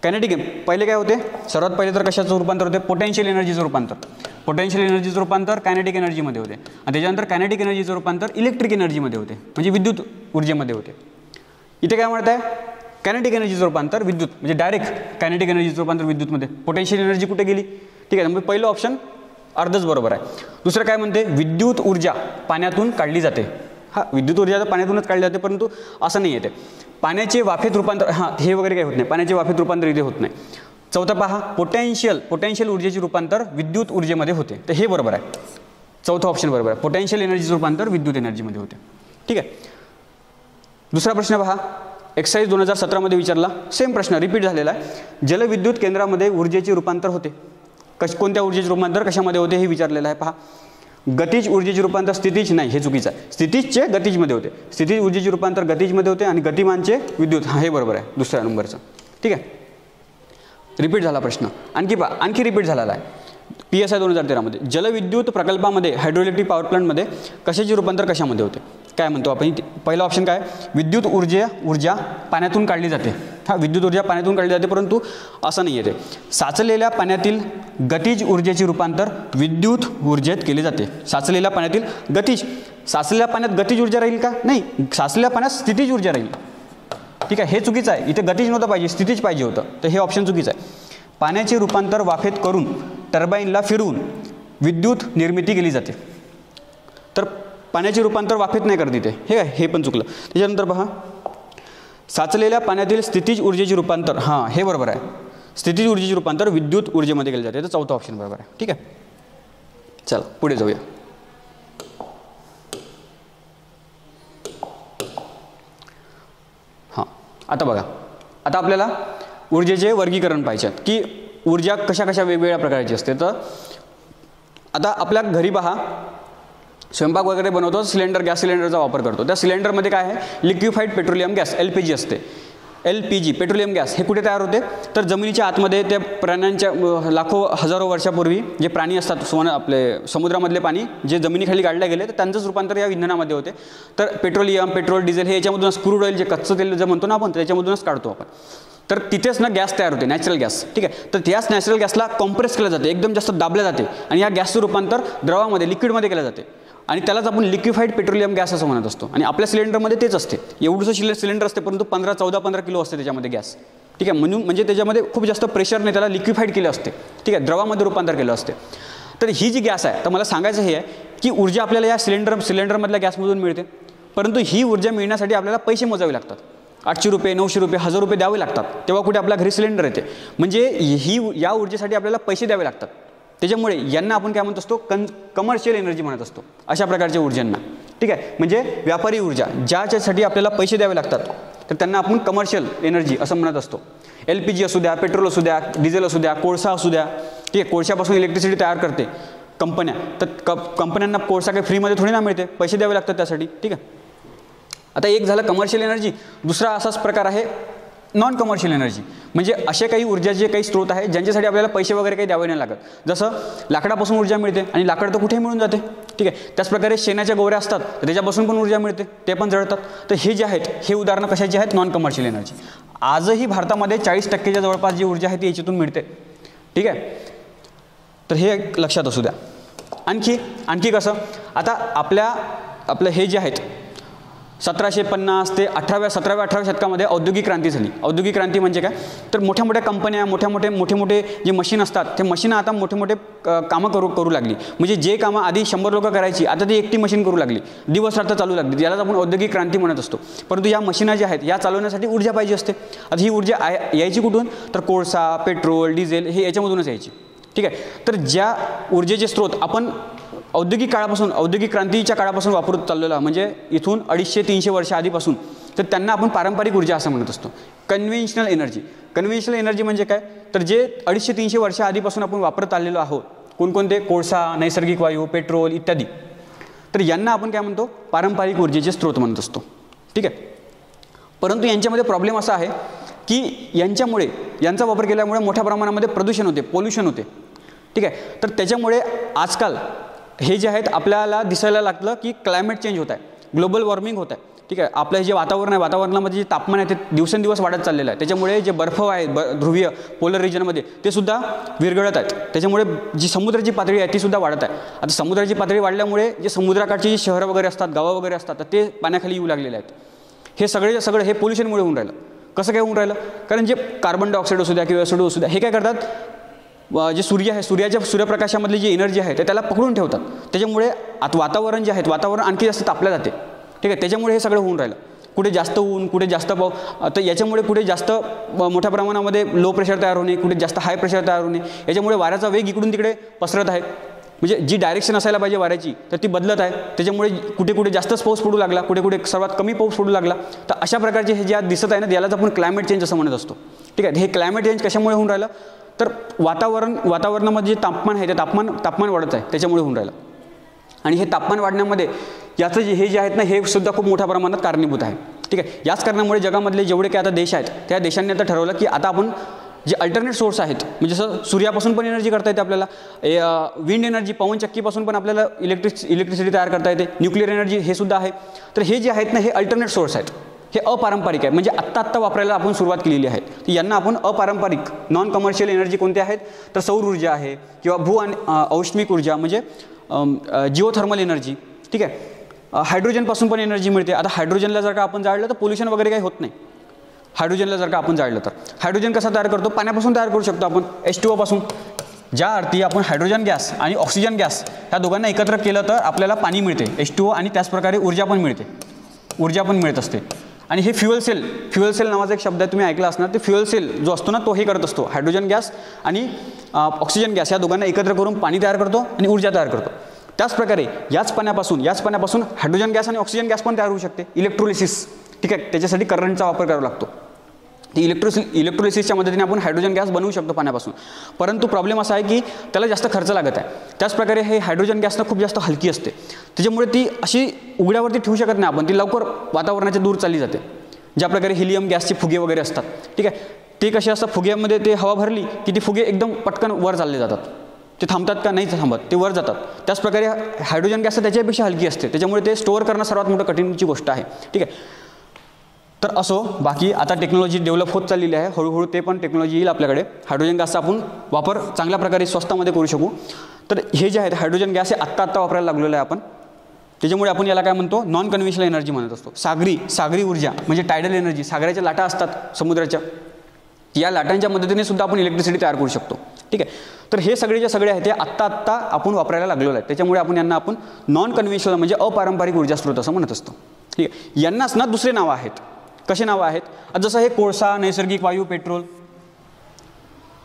कायनेटिक पहिले काय होते, सर्वात पहिले तर कशाचं रूपांतर होते, पोटेन्शियल एनर्जीचं रूपांतर. पोटेन्शियल एनर्जीचं रूपांतर कायनेटिक एनर्जीमध्ये होते आणि त्याच्यानंतर कायनेटिक एनर्जीचं रूपांतर इलेक्ट्रिक एनर्जीमध्ये होते, म्हणजे विद्युत ऊर्जेमध्ये होते. इथे काय म्हणत आहे, कायनेटिक एनर्जीचं रूपांतर विद्युत, म्हणजे डायरेक्ट कायनेटिक एनर्जीचं रूपांतर विद्युतमध्ये. पोटेन्शियल एनर्जी कुठे गेली. ठीक आहे, म्हणजे पहिलं ऑप्शन अर्धच बरोबर आहे. दुसरं काय म्हणते, विद्युत ऊर्जा पाण्यातून काढली जाते. हा, विद्युत ऊर्जा तर पाण्यातूनच काढली जाते, परंतु असं नाही येते. पाण्याचे वाफेत रूपांतर, हां हे वगैरे काही होत नाही, पाण्याचे वाफेत रूपांतर इथे होत नाही. चौथा पहा, पोटेन्शियल ऊर्जेचे रूपांतर विद्युत ऊर्जेमध्ये होते. तर हे बरोबर आहे, चौथं ऑप्शन बरोबर आहे. पोटेन्शियल एनर्जीचं रूपांतर विद्युत एनर्जीमध्ये होते. ठीक आहे, दुसरा प्रश्न पहा, एक्सरसाइज 2017 विचारला. सेम प्रश्न रिपीट झालेला आहे. जलविद्युत केंद्रामध्ये ऊर्जेचे रूपांतर होते. कोणत्या ऊर्जेचे रूपांतर कशामध्ये होते हे विचारलेलं आहे. पहा, गतिज ऊर्जेचे रूपांतर स्थितीज नाही, हे चुकीचं आहे. स्थितीजचे गतिजमध्ये होते. स्थितीज ऊर्जेचे रूपांतर गतिजमध्ये होते आणि गतिमानचे विद्युत. हां हे बरोबर आहे, दुसऱ्या नंबरचं. ठीक आहे, रिपीट झाला प्रश्न. आणखी रिपीट झालेला आहे. PSI 2013 जलविद्युत प्रकल्पामध्ये, हायड्रोइलेक्ट्रिक पॉवर प्लांटमध्ये कशाचे रूपांतर कशामध्ये होते. काय म्हणतो आपण, पहिला ऑप्शन काय, विद्युत ऊर्जा पाण्यातून काढली जाते. हा, विद्युत ऊर्जा पाण्यातून काढली जाते, परंतु असं नाही येते. साचलेल्या पाण्यातील गतिज ऊर्जेचे रूपांतर विद्युत ऊर्जेत केले जाते. साचलेल्या पाण्यातील गतिज, साचलेल्या पाण्यात गतिज ऊर्जा राहील का, नाही, साचलेल्या पाण्यात स्थितीज ऊर्जा राहील. ठीक आहे, हे चुकीचं आहे. इथे गतिज नव्हतं पाहिजे, स्थितीज पाहिजे होतं. तर हे ऑप्शन चुकीचं आहे. पाण्याचे रूपांतर वाफेत करून टर्बाईनला फिरवून विद्युत निर्मिती केली जाते. तर पाण्याचे रूपांतर वाफेत नाही करत इथे, हे पण चुकलं. त्याच्यानंतर पहा, साचलेल्या पाण्यातील स्थितीज ऊर्जेचे रूपांतर, हां हे बरोबर आहे, स्थितीज ऊर्जेचे रूपांतर विद्युत ऊर्जेमध्ये केले जाते. तर चौथा ऑप्शन बरोबर आहे. ठीक आहे, चला पुढे जाऊया. हां, आता बघा, आता आपल्याला ऊर्जेचे वर्गीकरण पाहिजे की ऊर्जा कशा वेगवेगळ्या प्रकारची असते. तर आता आपल्या घरी पहा, स्वयंपाक वगैरे बनवतो, सिलेंडर, गॅस सिलेंडरचा वापर करतो. त्या सिलेंडरमध्ये काय आहे, लिक्विफाईड पेट्रोलियम गॅस, LPG असते. LPG पेट्रोलियम गॅस हे कुठे तयार होते, तर जमिनीच्या आतमध्ये. त्या प्राण्यांच्या लाखो हजारो वर्षापूर्वी जे प्राणी असतात, आपले समुद्रामधले पाणी जे जमिनीखाली काढले गेले, तर त्यांचंच रूपांतर या इंधनामध्ये होते. तर पेट्रोलियम, पेट्रोल, डिझेल हे याच्यामधूनच, क्रूड ऑइल जे कच्चं तेल जे म्हणतो ना आपण, त्याच्यामधूनच काढतो आपण. तर तिथेच ना गॅस तयार होते, नॅचरल गॅस. ठीक आहे, तर त्याच नॅचरल गॅसला कॉम्प्रेस केलं जाते, एकदम जास्त दाबलं जाते आणि या गॅसचं रूपांतर द्रवामध्ये, लिक्विडमध्ये केलं जाते आणि त्यालाच आपण लिक्विफाईड पेट्रोलियम गॅस असं म्हणत असतो. आणि आपल्या सिलेंडरमध्ये तेच असते, एवढंसं सिलेंडर असते, परंतु 14-15 किलो असते त्याच्यामध्ये गॅस. ठीक आहे, म्हणजे त्याच्यामध्ये खूप जास्त प्रेशरने त्याला लिक्विफाईड केलं असते. ठीक आहे, द्रवामध्ये रूपांतर केलं असते. तर ही जी गॅस आहे, तर मला सांगायचं हे आहे की ऊर्जा आपल्याला या सिलेंडरमधल्या गॅसमधून मिळते, परंतु ही ऊर्जा मिळण्यासाठी आपल्याला पैसे मोजावे लागतात. 800 रुपये, 900 रुपये, 1000 रुपये द्यावे लागतात, तेव्हा कुठे आपल्या घरी सिलेंडर येते. म्हणजे या ऊर्जेसाठी आपल्याला पैसे द्यावे लागतात. त्याच्यामुळे यांना आपण काय म्हणत असतो, कमर्शियल एनर्जी म्हणत असतो, अशा प्रकारच्या ऊर्जांना. ठीक आहे, म्हणजे व्यापारी ऊर्जा, ज्याच्यासाठी आपल्याला पैसे द्यावे लागतात, तर त्यांना आपण कमर्शियल एनर्जी असं म्हणत असतो. LPG असू द्या, पेट्रोल असू द्या, डिझेल असू द्या, कोळसा असू द्या. ठीक आहे, कोळशापासून इलेक्ट्रिसिटी तयार करते कंपन्या, तर कंपन्यांना कोळसा काही फ्रीमध्ये थोडी ना मिळते, पैसे द्यावे लागतात त्यासाठी. ठीक आहे, आता एक झालं कमर्शियल एनर्जी. दुसरा असाच प्रकार आहे नॉन कमर्शियल एनर्जी, म्हणजे असे काही ऊर्जाचे काही स्रोत आहेत ज्यांच्यासाठी आपल्याला पैसे वगैरे काही द्यावे नाही लागत. जसं लाकडापासून ऊर्जा मिळते आणि लाकड तर कुठेही मिळून जाते. ठीक आहे, त्याचप्रकारे शेणाच्या गोवऱ्या असतात, तर त्याच्यापासून पण ऊर्जा मिळते, ते पण जळतात. तर हे जे आहेत, हे उदाहरणं कशाची आहेत, नॉन कमर्शियल एनर्जी. आजही भारतामध्ये 40% जवळपास जी ऊर्जा आहे ती याच्यातून मिळते. ठीक आहे, तर हे लक्षात असू द्या. आणखी कसं, आता आपलं हे जे आहेत 1750 ते 17व्या शतकामध्ये औद्योगिक क्रांती झाली. औद्योगिक क्रांती म्हणजे काय, तर मोठ्या मोठ्या कंपन्या, मोठे जे मशीन असतात ते मशीन आता मोठे कामं करू लागली. म्हणजे जे कामं आधी 100 लोक करायची आता ती एकटी मशीन करू लागली, दिवस रात्र चालू लागली. यालाच आपण औद्योगिक क्रांती म्हणत असतो. परंतु या मशीना ज्या आहेत या चालवण्यासाठी ऊर्जा पाहिजे असते. आता ही ऊर्जा यायची कुठून, तर कोळसा, पेट्रोल, डिझेल हे याच्यामधूनच यायची. ठीक आहे. तर ज्या ऊर्जेचे स्रोत आपण औद्योगिक क्रांतीच्या काळापासून वापरत चाललेला, म्हणजे इथून 250-300 वर्ष आधीपासून, तर त्यांना आपण पारंपरिक ऊर्जा असं म्हणत असतो. कन्व्हेन्शनल एनर्जी म्हणजे काय, तर जे 250-300 वर्ष आधीपासून आपण वापरत आलेलो आहोत, कोणकोणते, कोळसा, नैसर्गिक वायू, पेट्रोल इत्यादी, तर यांना आपण काय म्हणतो, पारंपरिक ऊर्जेचे स्रोत म्हणत असतो. ठीक आहे. परंतु यांच्यामध्ये प्रॉब्लेम असा आहे की यांचा वापर केल्यामुळे मोठ्या प्रमाणामध्ये प्रदूषण होते, पोल्युशन होते. ठीक आहे. तर त्याच्यामुळे आजकाल हे जे आहेत आपल्याला दिसायला लागलं की क्लायमेट चेंज होत आहे, ग्लोबल वॉर्मिंग होत आहे. ठीक आहे. आपलं हे जे वातावरण आहे, वातावरणामध्ये जे तापमान आहे ते दिवसेंदिवस वाढत चाललेलं आहे. त्याच्यामुळे जे बर्फ आहे ध्रुवीय पोलर रिजनमध्ये ते सुद्धा विरघळत आहेत. त्याच्यामुळे जी समुद्राची पातळी आहे ती सुद्धा वाढत आहे. आता समुद्राची पातळी वाढल्यामुळे जे समुद्राकाठची जी शहरं वगैरे असतात, गावं वगैरे असतात, तर ते पाण्याखाली येऊ लागलेले आहेत. हे सगळं हे पोल्युशनमुळे होऊन राहिलं. कसं काय होऊन राहिलं, कारण जे कार्बन डायऑक्साईड असू द्या किंवा एसिड असू द्या, हे काय करतात, जे सूर्य आहे, सूर्यप्रकाशामधली जी एनर्जी आहे ते त्याला पकडून ठेवतात. त्याच्यामुळे आता वातावरण जे आहे, वातावरण आणखी जास्त तापलं जाते. ठीक आहे. त्याच्यामुळे हे सगळं होऊन राहिलं. कुठे जास्त ऊन, कुठे जास्त पाऊस, तर याच्यामुळे कुठे जास्त मोठ्या प्रमाणामध्ये लो प्रेशर तयार होणे, कुठे जास्त हाय प्रेशर तयार होणे. याच्यामुळे वाऱ्याचा वेग इकडून तिकडे पसरत आहे. म्हणजे जी डायरेक्शन असायला पाहिजे वाऱ्याची तर ती बदलत आहे. त्याच्यामुळे कुठे जास्तच पाऊस पडू लागला, कुठे सर्वात कमी पाऊस पडू लागला. तर अशा प्रकारचे हे जे आज दिसत आहे ना, यालाच आपण क्लायमेट चेंज असं म्हणत असतो. ठीक आहे. हे क्लायमेट चेंज कशामुळे होऊन राहिलं, तर वातावरणामध्ये जे तापमान आहे ते तापमान वाढत आहे, त्याच्यामुळे होऊन राहिलं. आणि हे तापमान वाढण्यामध्ये याचं हे जे आहेत ना, हे सुद्धा खूप मोठ्या प्रमाणात कारणीभूत आहे. ठीक आहे. याच कारणामुळे जगामधले जेवढे काही आता देश आहेत त्या देशांनी आता ठरवलं की आता आपण जे अल्टरनेट सोर्स आहेत, म्हणजे जसं सूर्यापासून पण एनर्जी करता येते आपल्याला, विंड एनर्जी, पवनचक्कीपासून पण आपल्याला इलेक्ट्रिसिटी तयार करता येते, न्यूक्लिअर एनर्जी हे सुद्धा आहे. तर हे जे आहेत ना, हे अल्टरनेट सोर्स आहेत. हे अपारंपरिक आहे, म्हणजे आत्ता वापरायला आपण सुरुवात केलेली आहे. यांना आपण अपारंपरिक नॉन कमर्शियल एनर्जी कोणते आहेत, तर सौर ऊर्जा आहे किंवा भू आणि औष्णिक ऊर्जा म्हणजे जिओथर्मल एनर्जी. ठीक आहे. हायड्रोजनपासून पण एनर्जी मिळते. आता हायड्रोजनला जर का आपण जाळलं तर पोल्युशन वगैरे काही होत नाही. हायड्रोजनला जर का आपण जाळलं तर हायड्रोजन कसा तयार करतो, पाण्यापासून तयार करू शकतो आपण, H2O पासून. ज्या अर्थी आपण हायड्रोजन गॅस आणि ऑक्सिजन गॅस ह्या दोघांना एकत्र केलं तर आपल्याला पाणी मिळते, H2O, आणि त्याचप्रकारे ऊर्जा पण मिळत असते. आणि हे फ्युएल सेल नावाचा एक शब्द आहे, तुम्ही ऐकला असणार. ते फ्युएल सेल जो असतो ना, तो हे करत असतो, हायड्रोजन गॅस आणि ऑक्सिजन गॅस या दोघांना एकत्र करून पाणी तयार करतो आणि ऊर्जा तयार करतो. त्याचप्रकारे याच पाण्यापासून हायड्रोजन गॅस आणि ऑक्सिजन गॅस पण तयार होऊ शकते, इलेक्ट्रोलिसिस. ठीक आहे. त्याच्यासाठी करंटचा वापर करावा लागतो. ती इलेक्ट्रोलिसिसच्या मदतीने आपण हायड्रोजन गॅस बनवू शकतो पाण्यापासून. परंतु प्रॉब्लेम असा आहे की त्याला जास्त खर्च लागत आहे. त्याचप्रकारे हे हायड्रोजन गॅसनं खूप जास्त हलकी असते, त्याच्यामुळे ती अशी उघड्यावरती ठेवू शकत नाही आपण, ती लवकर वातावरणाच्या दूर चालली जाते. ज्या प्रकारे हिलियम गॅसचे फुगे वगैरे असतात, ठीक आहे, ते कसे असतात, फुग्यामध्ये ते हवा भरली की ती फुगे एकदम पटकन वर चालले जातात. ते थांबतात का, नाही थांबत, ते वर जातात. त्याचप्रकारे हायड्रोजन गॅस त्याच्यापेक्षा हलकी असते, त्याच्यामुळे ते स्टोअर करणं सर्वात मोठं कठीणची गोष्ट आहे. ठीक आहे. तर असो, बाकी आता टेक्नॉलॉजी डेव्हलप होत चाललेली आहे, हळूहळू ते पण टेक्नॉलॉजी येईल आपल्याकडे. हायड्रोजन गॅसचा आपण वापर चांगल्या प्रकारे स्वस्तामध्ये करू शकू. तर हे जे आहेत हायड्रोजन गॅस हे आत्ता वापरायला लागलेलं आहे आपण. त्याच्यामुळे आपण याला काय म्हणतो, नॉन कन्व्हेन्शनल एनर्जी म्हणत असतो. सागरी ऊर्जा म्हणजे टायडल एनर्जी, सागराच्या लाटा असतात समुद्राच्या, या लाटांच्या मदतीने सुद्धा आपण इलेक्ट्रिसिटी तयार करू शकतो. ठीक आहे. तर हे सगळे आहेत ते आत्ता आपण वापरायला लागलेलो आहे. त्याच्यामुळे यांना आपण नॉन कन्व्हेन्शनल म्हणजे अपारंपरिक ऊर्जा स्रोत असं म्हणत असतो. ठीक आहे. यांनाच ना दुसरे नावं आहेत. कसे नावं आहेत, जसं हे कोळसा, नैसर्गिक वायू, पेट्रोल,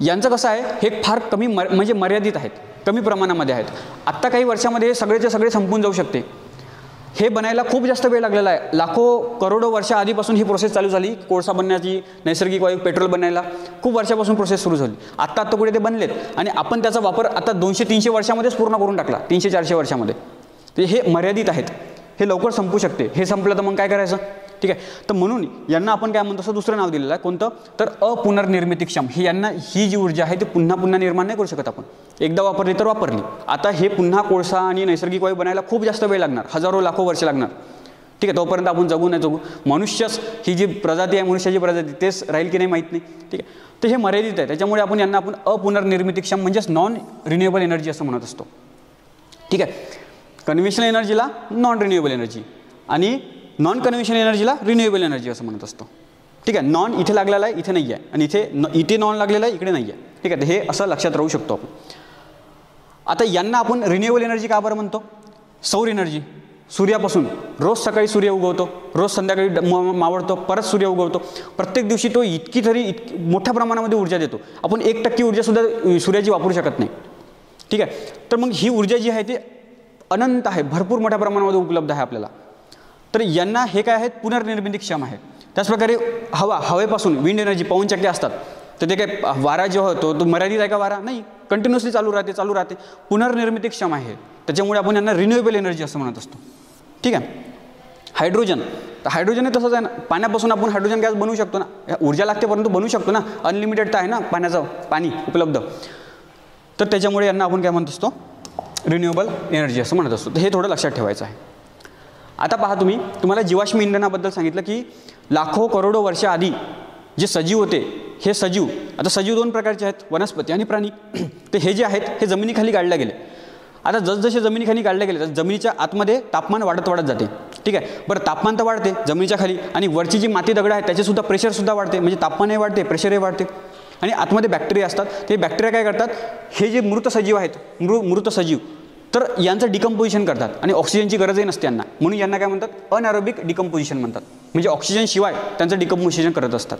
यांचं कसं आहे, हे फार कमी म्हणजे मर्यादित आहेत, कमी प्रमाणामध्ये आहेत. आत्ता काही वर्षामध्ये हे सगळेचे सगळे संपून जाऊ शकते. हे बनायला खूप जास्त वेळ लागलेला आहे. लाखो करोडो वर्षा आधीपासून ही प्रोसेस चालू झाली. कोळसा बनण्याची, नैसर्गिक वायू, पेट्रोल बनायला खूप वर्षापासून प्रोसेस सुरू झाली. आत्ता कुठे ते बनलेत आणि आपण त्याचा वापर आता 200-300 वर्षामध्येच पूर्ण करून टाकला, 300-400 वर्षामध्ये. तर हे मर्यादित आहेत, हे लवकर संपू शकते. हे संपलं तर मग काय करायचं. ठीक आहे. तर म्हणून यांना आपण काय म्हणतो, असं दुसरं नाव दिलेलं आहे. कोणतं, तर अपुनर्निर्मितीक्षम. ही जी ऊर्जा आहे ती पुन्हा निर्माण नाही करू शकत आपण. एकदा वापरली तर वापरली. आता हे पुन्हा कोळसा आणि नैसर्गिक वायू बनायला खूप जास्त वेळ लागणार, हजारो लाखो वर्ष लागणार. ठीक आहे. तोपर्यंत आपण जगू नाही जगू, मनुष्यच ही जी प्रजाती आहे, मनुष्याची प्रजाती, तेच राहील की नाही माहीत नाही. ठीक आहे. तर हे मर्यादित आहे. त्याच्यामुळे यांना आपण अपुनर्निर्मितीक्षम म्हणजेच नॉन रिन्युएबल एनर्जी असं म्हणत असतो. ठीक आहे. कन्व्हेन्शनल एनर्जीला नॉन रिन्युएबल एनर्जी आणि नॉन कन्व्हेन्शनल एनर्जीला रिन्युएबल एनर्जी असं म्हणत असतो. ठीक आहे. नॉन इथे लागलेला आहे, इथे नाही आहे, आणि इथे नॉन लागलेला आहे, इकडे नाही आहे. ठीक आहे. हे असं लक्षात राहू शकतो आपण. आता यांना आपण रिन्युएबल एनर्जी का बरं म्हणतो? सौर एनर्जी, सूर्यापासून रोज सकाळी सूर्य उगवतो, रोज संध्याकाळी मावळतो, परत सूर्य उगवतो. प्रत्येक दिवशी तो इतकी मोठ्या प्रमाणामध्ये ऊर्जा देतो. आपण 1% ऊर्जासुद्धा सूर्याची वापरू शकत नाही. ठीक आहे. तर मग ही ऊर्जा जी आहे ती अनंत आहे, भरपूर मोठ्या प्रमाणामध्ये उपलब्ध आहे आपल्याला. तर यांना हे काय आहेत? पुनर्निर्मितीक्षम आहे. त्याचप्रकारे हवेपासून विंड एनर्जी, पवनचक्क्या असतात, तर ते काय वारा जो होतो तो मर्यादित आहे का? वारा नाही, कंटिन्युअसली चालू राहते. पुनर्निर्मितीक्षम आहे. त्याच्यामुळे आपण यांना रिन्युएबल एनर्जी असं म्हणत असतो. ठीक आहे. हायड्रोजन, तर हायड्रोजन तसंच आहे ना, पाण्यापासून आपण हायड्रोजन गॅस बनवू शकतो ना. ऊर्जा लागते परंतु बनवू शकतो ना, अनलिमिटेड तर आहे ना पाणी उपलब्ध. तर त्याच्यामुळे यांना आपण काय म्हणत असतो? रिन्युएबल एनर्जी असं म्हणत असतो. तर हे थोडं लक्षात ठेवायचं आहे. आता पहा, तुम्हाला जीवाश्म इंधनाबद्दल सांगितलं की लाखो करोडो वर्ष आधी जे सजीव होते, हे सजीव, आता सजीव 2 प्रकारचे आहेत, वनस्पती आणि प्राणी. तर हे जे आहेत हे जमिनीखाली गाडले गेले. आता जसजसे जमिनीखाली गाडले गेले तर जमिनीच्या आतमध्ये तापमान वाढत जाते. ठीक आहे. बरं, तापमान तर वाढते जमिनीच्या खाली, आणि वरची जी माती दगड आहे त्याचेसुद्धा प्रेशरसुद्धा वाढते, म्हणजे तापमानही वाढते, प्रेशरही वाढते. आणि आतमध्ये बॅक्टेरिया असतात. ते बॅक्टेरिया काय करतात? हे जे मृत सजीव आहेत, मृत सजीव, तर यांचं डिकम्पोजिशन करतात, आणि ऑक्सिजनची गरजही नसते यांना, म्हणून यांना काय म्हणतात? अनएरोबिक डिकम्पोजिशन म्हणतात. म्हणजे ऑक्सिजन शिवाय त्यांचं डिकम्पोजिशन करत असतात.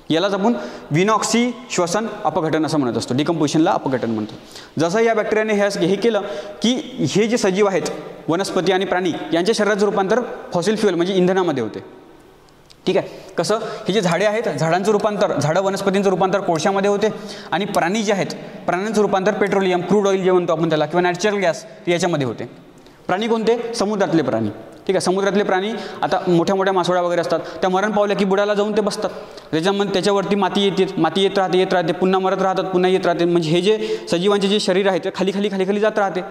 यालाच आपण विनॉक्सी श्वसन अपघटन असं म्हणत असतो. डिकम्पोजिशनला अपघटन म्हणतो. जसं या बॅक्टेरियाने हे केलं की हे जे सजीव आहेत, वनस्पती आणि प्राणी, यांच्या शरीराचं रूपांतर फॉसिल फ्युएल म्हणजे इंधनामध्ये होते. ठीक आहे. कसं? हे जे झाडे आहेत, झाडांचं रूपांतर, वनस्पतींचं रूपांतर कोळशामध्ये होते, आणि प्राणी जे आहेत, प्राण्यांचं रूपांतर पेट्रोलियम, क्रूड ऑइल जे म्हणतो आपण त्याला, किंवा नॅचरल गॅस, याच्यामध्ये होते. प्राणी कोणते? समुद्रातले प्राणी. ठीक आहे. समुद्रातले प्राणी, आता मोठ्या मोठ्या मासोळ्या वगैरे असतात, त्या मरण पावल्या की बुडाला जाऊन ते बसतात. त्याच्यावरती माती येत राहते, पुन्हा मरत राहतात, पुन्हा येत राहते. म्हणजे हे जे सजीवांचे जे शरीर आहे ते खाली जात राहते.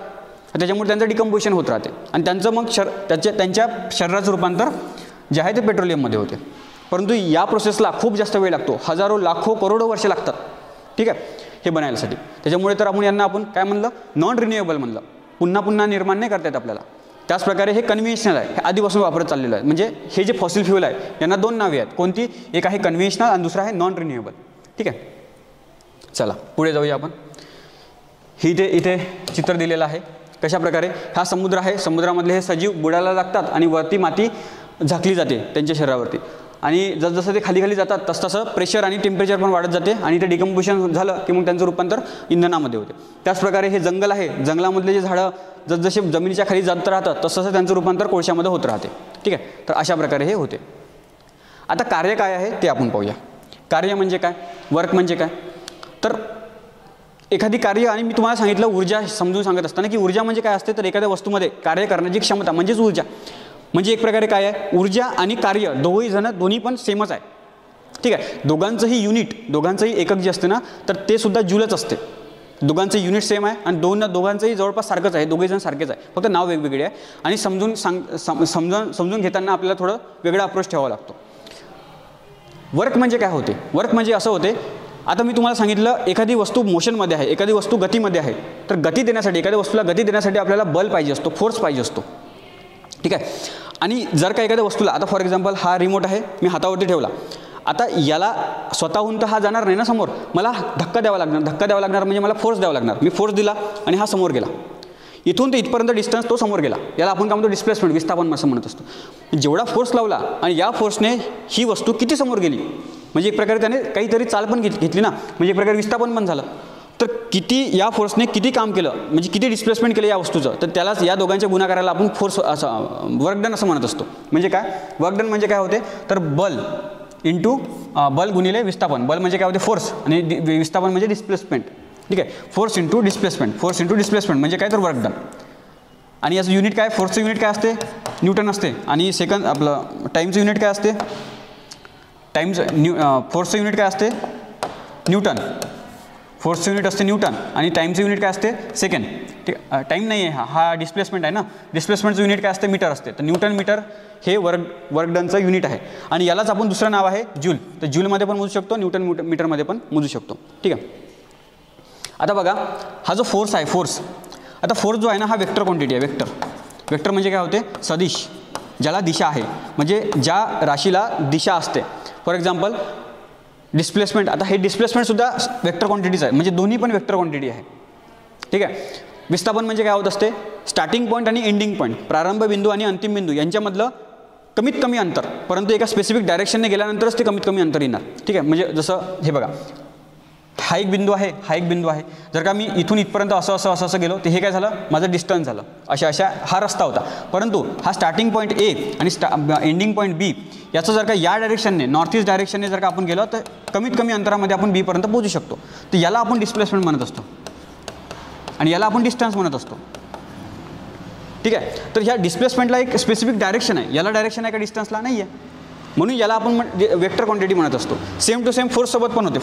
त्याच्यामुळे त्यांचं डिकम्पोजिशन होत राहते, आणि त्यांचं मग त्यांच्या शरीराचं रूपांतर जे आहे ते पेट्रोलियममध्ये होते. परंतु या प्रोसेसला खूप जास्त वेळ लागतो, हजारो लाखो करोडो वर्षे लागतात. ठीक आहे, हे बनायसाठी. त्याच्यामुळे तर यांना आपण काय म्हणलं? नॉन रिन्युएबल म्हणलं. पुन्हा निर्माण नाही करता येत आपल्याला. त्याचप्रकारे हे कन्व्हेन्शनल आहे, हे आधीपासून वापरत चाललेलं आहे. म्हणजे हे जे फॉसिल फ्युएल आहे यांना 2 नावे आहेत. कोणती? एक आहे कन्व्हेन्शनल आणि दुसरा आहे नॉन रिन्युएबल. ठीक आहे. चला पुढे जाऊया आपण. इथे चित्र दिलेलं आहे. कशा प्रकारे? हा समुद्र आहे, समुद्रामधले हे सजीव बुडायला लागतात, आणि वरती माती झाकली जाते त्यांच्या शरीरावरती, आणि जसजसं ते खाली जातात तसतसं प्रेशर आणि टेम्परेचर पण वाढत जाते, आणि ते डिकम्पोजिशन झालं की मग त्यांचं रूपांतर इंधनामध्ये होते. त्याचप्रकारे हे जंगल आहे, जंगलामधले जे झाडं जसजसे जमिनीच्या खाली जात राहतात तसतसं त्यांचं रूपांतर कोळशामध्ये होत राहते. ठीक आहे. तर अशा प्रकारे हे होते. आता कार्य काय आहे ते आपण पाहूया. कार्य म्हणजे काय? वर्क म्हणजे काय? तर एखादी कार्य, आणि मी तुम्हाला सांगितलं ऊर्जा समजून सांगत असताना की ऊर्जा म्हणजे काय असते, तर एखाद्या वस्तूमध्ये कार्य करण्याची क्षमता म्हणजेच ऊर्जा. म्हणजे एक प्रकारे काय आहे? ऊर्जा आणि कार्य दोन्ही पण सेमच आहे. ठीक आहे. दोघांचंही एकक जे असते ना, तर ते सुद्धा जूलच असते. दोघांचं युनिट सेम आहे, आणि दोघांचंही जवळपास सारखंच आहे. दोघेजण सारखेच आहे, फक्त नाव वेगवेगळे आहे. आणि समजून घेताना आपल्याला थोडं वेगळा अप्रोच ठेवावा लागतो. वर्क म्हणजे काय होते? वर्क म्हणजे असं होते, आता मी तुम्हाला सांगितलं एखादी वस्तू मोशनमध्ये आहे, एखादी वस्तू गतीमध्ये आहे, तर गती देण्यासाठी, एखाद्या वस्तूला गती देण्यासाठी आपल्याला बल पाहिजे असतो, फोर्स पाहिजे असतो. ठीक आहे. आणि जर का एखाद्या वस्तूला, आता फॉर एक्झाम्पल हा रिमोट आहे, मी हातावरती ठेवला, आता याला स्वतःहून तर हा जाणार नाही ना समोर, मला धक्का द्यावा लागणार म्हणजे मला फोर्स द्यावा लागणार. मी फोर्स दिला आणि हा समोर गेला, इथून ते इथपर्यंत डिस्टन्स तो समोर गेला. याला आपण काय म्हणतो? डिस्प्लेसमेंट, विस्थापन असं म्हणत असतो. जेवढा फोर्स लावला आणि या फोर्सने ही वस्तू किती समोर गेली, म्हणजे एक प्रकारे त्याने काहीतरी चाल पण घेतली ना, म्हणजे एक प्रकारे विस्थापन पण झालं. तर किती या फोर्सने किती काम केलं, म्हणजे किती डिस्प्लेसमेंट केलं या वस्तूचं, तर त्यालाच या दोघांच्या गुणाकाराला आपण फोर्स असं वर्कडन असं म्हणत असतो. म्हणजे काय वर्कडन म्हणजे काय होते, तर बल इंटू बल गुणिले विस्थापन. बल म्हणजे काय होते? फोर्स, आणि विस्थापन म्हणजे डिस्प्लेसमेंट. ठीक आहे. फोर्स इंटू डिस्प्लेसमेंट म्हणजे काय? तर वर्कडन. आणि याचं युनिट काय? फोर्सचं युनिट काय असते? न्यूटन असते. आणि सेकंड आपलं टाईमचं युनिट काय असते? फोर्सचं युनिट काय असते? न्यूटन. फोर्सचं युनिट असते न्यूटन, आणि टाईमचं युनिट काय असते? सेकंड. ठीक आहे. टाईम नाही आहे, हा डिस्प्लेसमेंट आहे ना. डिस्प्लेसमेंटचं युनिट काय असते? मीटर असते. तर न्यूटन मीटर हे वर्कडनचं युनिट आहे. आणि यालाच आपण दुसरं नाव आहे जूल. तर जूलमध्ये पण मोजू शकतो, न्यूटन मीटरमध्ये पण मोजू शकतो. ठीक आहे. आता बघा, हा जो फोर्स आहे, आता फोर्स जो आहे ना, हा वेक्टर क्वांटिटी आहे. वेक्टर म्हणजे काय होते? सदिश. ज्याला दिशा आहे, म्हणजे ज्या राशीला दिशा असते. फॉर एक्झाम्पल डिस्प्लेसमेंट, आता हे डिस्प्लेसमेंटसुद्धा वेक्टर क्वांटिटीज आहे, म्हणजे दोन्ही पण वेक्टर क्वांटिटी आहे. ठीक आहे. विस्थापन म्हणजे काय होत असते, स्टार्टिंग पॉईंट आणि एंडिंग पॉईंट, प्रारंभ बिंदू आणि अंतिम बिंदू यांच्यामधलं कमीत कमी अंतर, परंतु एका स्पेसिफिक डायरेक्शनने गेल्यानंतरच ते कमीत कमी अंतर येणार. ठीक आहे. म्हणजे जसं हे बघा, हा एक बिंदू आहे, हा एक बिंदू आहे. जर का मी इथून इथपर्यंत असं गेलो तर हे काय झालं, माझं डिस्टन्स झालं. अशा हा रस्ता होता. परंतु हा स्टार्टिंग पॉईंट ए आणि एंडिंग पॉईंट बी याचं जर का या डायरेक्शनने, नॉर्थ ईस्ट डायरेक्शनने जर का आपण गेलो तर कमीत कमी अंतरामध्ये आपण बीपर्यंत पोहोचू शकतो. तर याला आपण डिस्प्लेसमेंट म्हणत असतो आणि याला आपण डिस्टन्स म्हणत असतो. ठीक आहे. तर ह्या डिस्प्लेसमेंटला एक स्पेसिफिक डायरेक्शन आहे, याला डायरेक्शन आहे का डिस्टन्सला नाही आहे, म्हणून याला आपण वेक्टर क्वांटिटी म्हणत असतो. सेम टू सेम फोर्ससोबत पण होते.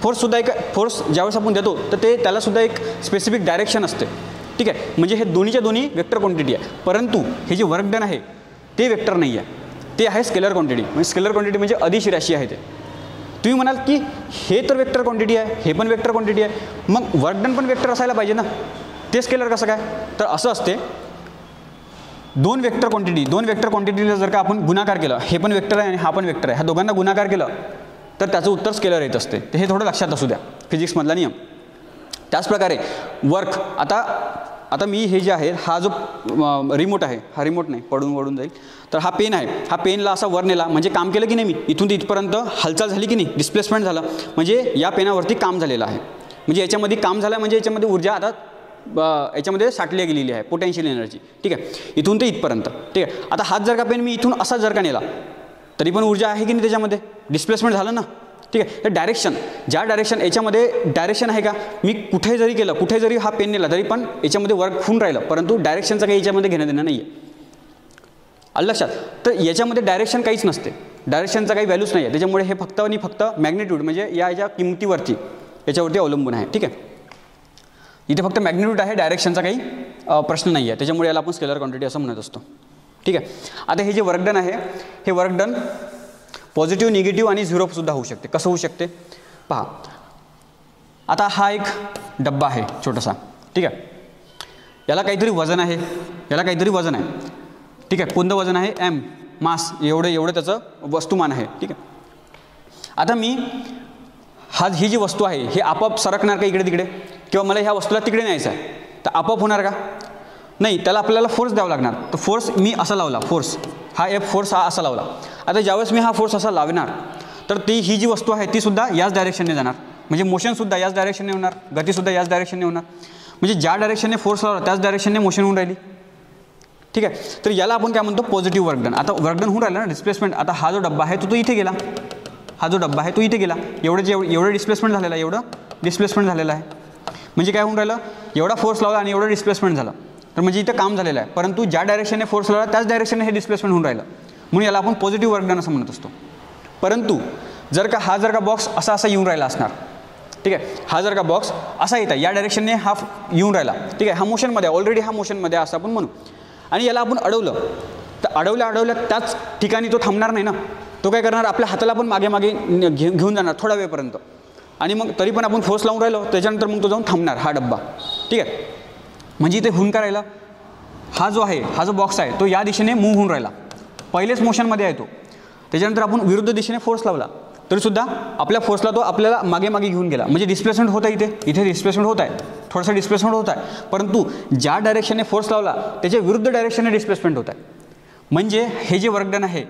फोर्ससुद्धा एक फोर्स ज्यावेळेस आपण देतो तर त्यालासुद्धा एक स्पेसिफिक डायरेक्शन असते. ठीक आहे. म्हणजे हे दोन्हीच्या दोन्ही वेक्टर क्वांटिटी आहे. परंतु हे जे वर्क डन आहे ते वेक्टर नाही आहे, ते आहे स्केलर क्वांटिटी. म्हणजे स्केलर क्वांटिटी म्हणजे अदिश राशी आहे. ते तुम्ही म्हणाल की हे तर वेक्टर क्वांटिटी आहे, हे पण वेक्टर क्वांटिटी आहे, मग वर्क डन पण वेक्टर असायला पाहिजे ना, ते स्केलर कसं काय? तर असं असते, दोन वेक्टर क्वांटिटीला जर का आपण गुणाकार केलं, हे पण वेक्टर आहे आणि हा पण वेक्टर आहे, ह्या दोघांना गुणाकार केलं तर त्याचं उत्तर स्केलर येत असते. तर हे थोडं लक्षात असू द्या, फिजिक्समधला नियम. त्याचप्रकारे वर्क, आता मी हे जे आहे, हा जो रिमोट आहे, हा रिमोट नाही, पडून जाईल, तर हा पेन आहे, हा पेनला असा वर नेला म्हणजे काम केलं की नाही, मी इथून ते इथपर्यंत हालचाल झाली की नाही, डिस्प्लेसमेंट झालं, म्हणजे या पेनावरती काम झालेलं आहे. म्हणजे याच्यामध्ये काम झालं म्हणजे याच्यामध्ये ऊर्जा आता याच्यामध्ये साठली गेलेली आहे, पोटेन्शियल एनर्जी. ठीक आहे. इथून ते इथपर्यंत. ठीक आहे. आता हात जर का पेन मी इथून असा जर का नेला तरी पण ऊर्जा आहे की नाही त्याच्यामध्ये, डिस्प्लेसमेंट झालं ना. ठीक आहे. तर डायरेक्शन, ज्या डायरेक्शन, याच्यामध्ये डायरेक्शन आहे का, मी कुठे जरी केलं, कुठे जरी हा पेन नेला तरी पण याच्यामध्ये वर्क होऊन राहिलं, परंतु डायरेक्शनचं काही याच्यामध्ये घेणं देणं नाही आहे. आलं लक्षात? तर याच्यामध्ये डायरेक्शन काहीच नसते, डायरेक्शनचा काही व्हॅल्यूच नाही आहे. त्याच्यामुळे हे फक्त आणि फक्त मॅग्निट्यूड म्हणजे याच्या किमतीवरती याच्यावरती अवलंबून आहे. ठीक आहे. इथे फक्त मॅग्निट्यूड आहे, डायरेक्शनचा काही प्रश्न नाही आहे. त्याच्यामुळे याला आपण स्केलर क्वांटिटी असं म्हणत असतो. ठीक आहे. आता हे जे वर्क डन आहे, हे वर्क डन पॉझिटिव्ह, निगेटिव्ह आणि झिरोसुद्धा होऊ शकते. कसं होऊ शकते पहा. आता हा एक डब्बा आहे छोटासा. ठीक आहे. याला काहीतरी वजन आहे, ठीक आहे. कोणतं वजन आहे, एम, मास, एवढं त्याचं वस्तुमान आहे. ठीक आहे. आता मी ही जी वस्तू आहे हे आपोआप सरकणार का इकडे तिकडे, किंवा मला ह्या वस्तूला तिकडे न्यायचं आहे तर आपोआप होणार का, नाही, त्याला आपल्याला फोर्स द्यावा लागणार. तर फोर्स मी असा लावला, फोर्स हा असा लावला. आता ज्यावेळेस मी हा फोर्स असा लावणार तर ही जी वस्तू आहे ती सुद्धा याच डायरेक्शनने जाणार, म्हणजे मोशनसुद्धा याच डायरेक्शनने होणार, गतीसुद्धा याच डायरेक्शनने होणार. म्हणजे ज्या डायरेक्शनने फोर्स लावला त्याच डायरेक्शनने मोशन होऊन राहिली. ठीक आहे. तर याला आपण काय म्हणतो, पॉझिटिव्ह वर्क डन. आता वर्क डन होऊन राहिला ना, डिस्प्लेसमेंट. आता हा जो डब्बा आहे तो इथे गेला, एवढं डिस्प्लेसमेंट झालेलं आहे. म्हणजे काय होऊन राहिलं, एवढा फोर्स लावला आणि एवढं डिस्प्लेसमेंट झालं, तर म्हणजे इथं काम झालेलं आहे. परंतु ज्या डायरेक्शनने फोर्स लावला त्याच डायरेक्शनने हे डिस्प्लेसमेंट होऊन राहिलं, म्हणून याला आपण पॉझिटिव्ह वर्क डन असं म्हणत असतो. परंतु जर का बॉक्स असा येऊन राहिला असणार, ठीक आहे, हा जर का बॉक्स असा येत आहे, या डायरेक्शनने हा येऊन राहिला, ठीक आहे, हा मोशनमध्ये, ऑलरेडी हा मोशनमध्ये असं आपण म्हणू, आणि याला आपण अडवलं, तर अडवल्या त्याच ठिकाणी तो थांबणार नाही ना. तो काय करणार, आपल्या हाताला पण मागे घेऊन जाणार थोड्या वेळपर्यंत, आणि मग तरी पण आपण फोर्स लावून राहिलो, त्याच्यानंतर मग तो जाऊन थांबणार हा डब्बा. ठीक आहे. म्हणजे इथे होऊन काय राहिला, हा जो बॉक्स आहे तो या दिशेने मूव्ह होऊन राहिला, पहिलेच मोशनमध्ये आहे तो. त्याच्यानंतर आपण विरुद्ध दिशेने फोर्स लावला तरीसुद्धा आपल्या फोर्सला तो आपल्याला मागे घेऊन गेला, म्हणजे डिस्प्लेसमेंट होत आहे, इथे डिस्प्लेसमेंट होत आहे, थोडंसं डिस्प्लेसमेंट होत आहे, परंतु ज्या डायरेक्शनने फोर्स लावला त्याच्या विरुद्ध डायरेक्शनने डिस्प्लेसमेंट होत आहे. म्हणजे हे जे वर्क डन आहे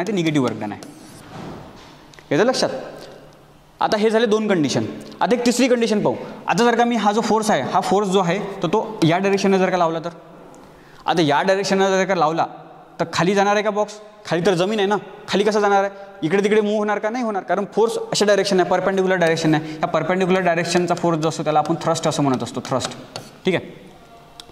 ते निगेटिव्ह वर्क डन आहे. याचं लक्षात. आता हे झाले दोन कंडिशन. आता एक तिसरी कंडिशन पाहू. आता जर का मी हा जो फोर्स आहे, हा फोर्स जो आहे तर तो या डायरेक्शनने जर का लावला, तर आता या डायरेक्शनने जर का लावला तर खाली जाणार आहे का बॉक्स, खाली तर जमीन आहे ना, खाली कसं जाणार आहे, इकडे तिकडे मूव्ह होणार का, नाही होणार, कारण फोर्स अशा डायरेक्शन आहे, परपेंडिक्युलर डायरेक्शन आहे. ह्या परपेंडिक्युलर डायरेक्शनचा फोर्स जो असतो त्याला आपण थ्रस्ट असं म्हणत असतो, थ्रस्ट. ठीक आहे.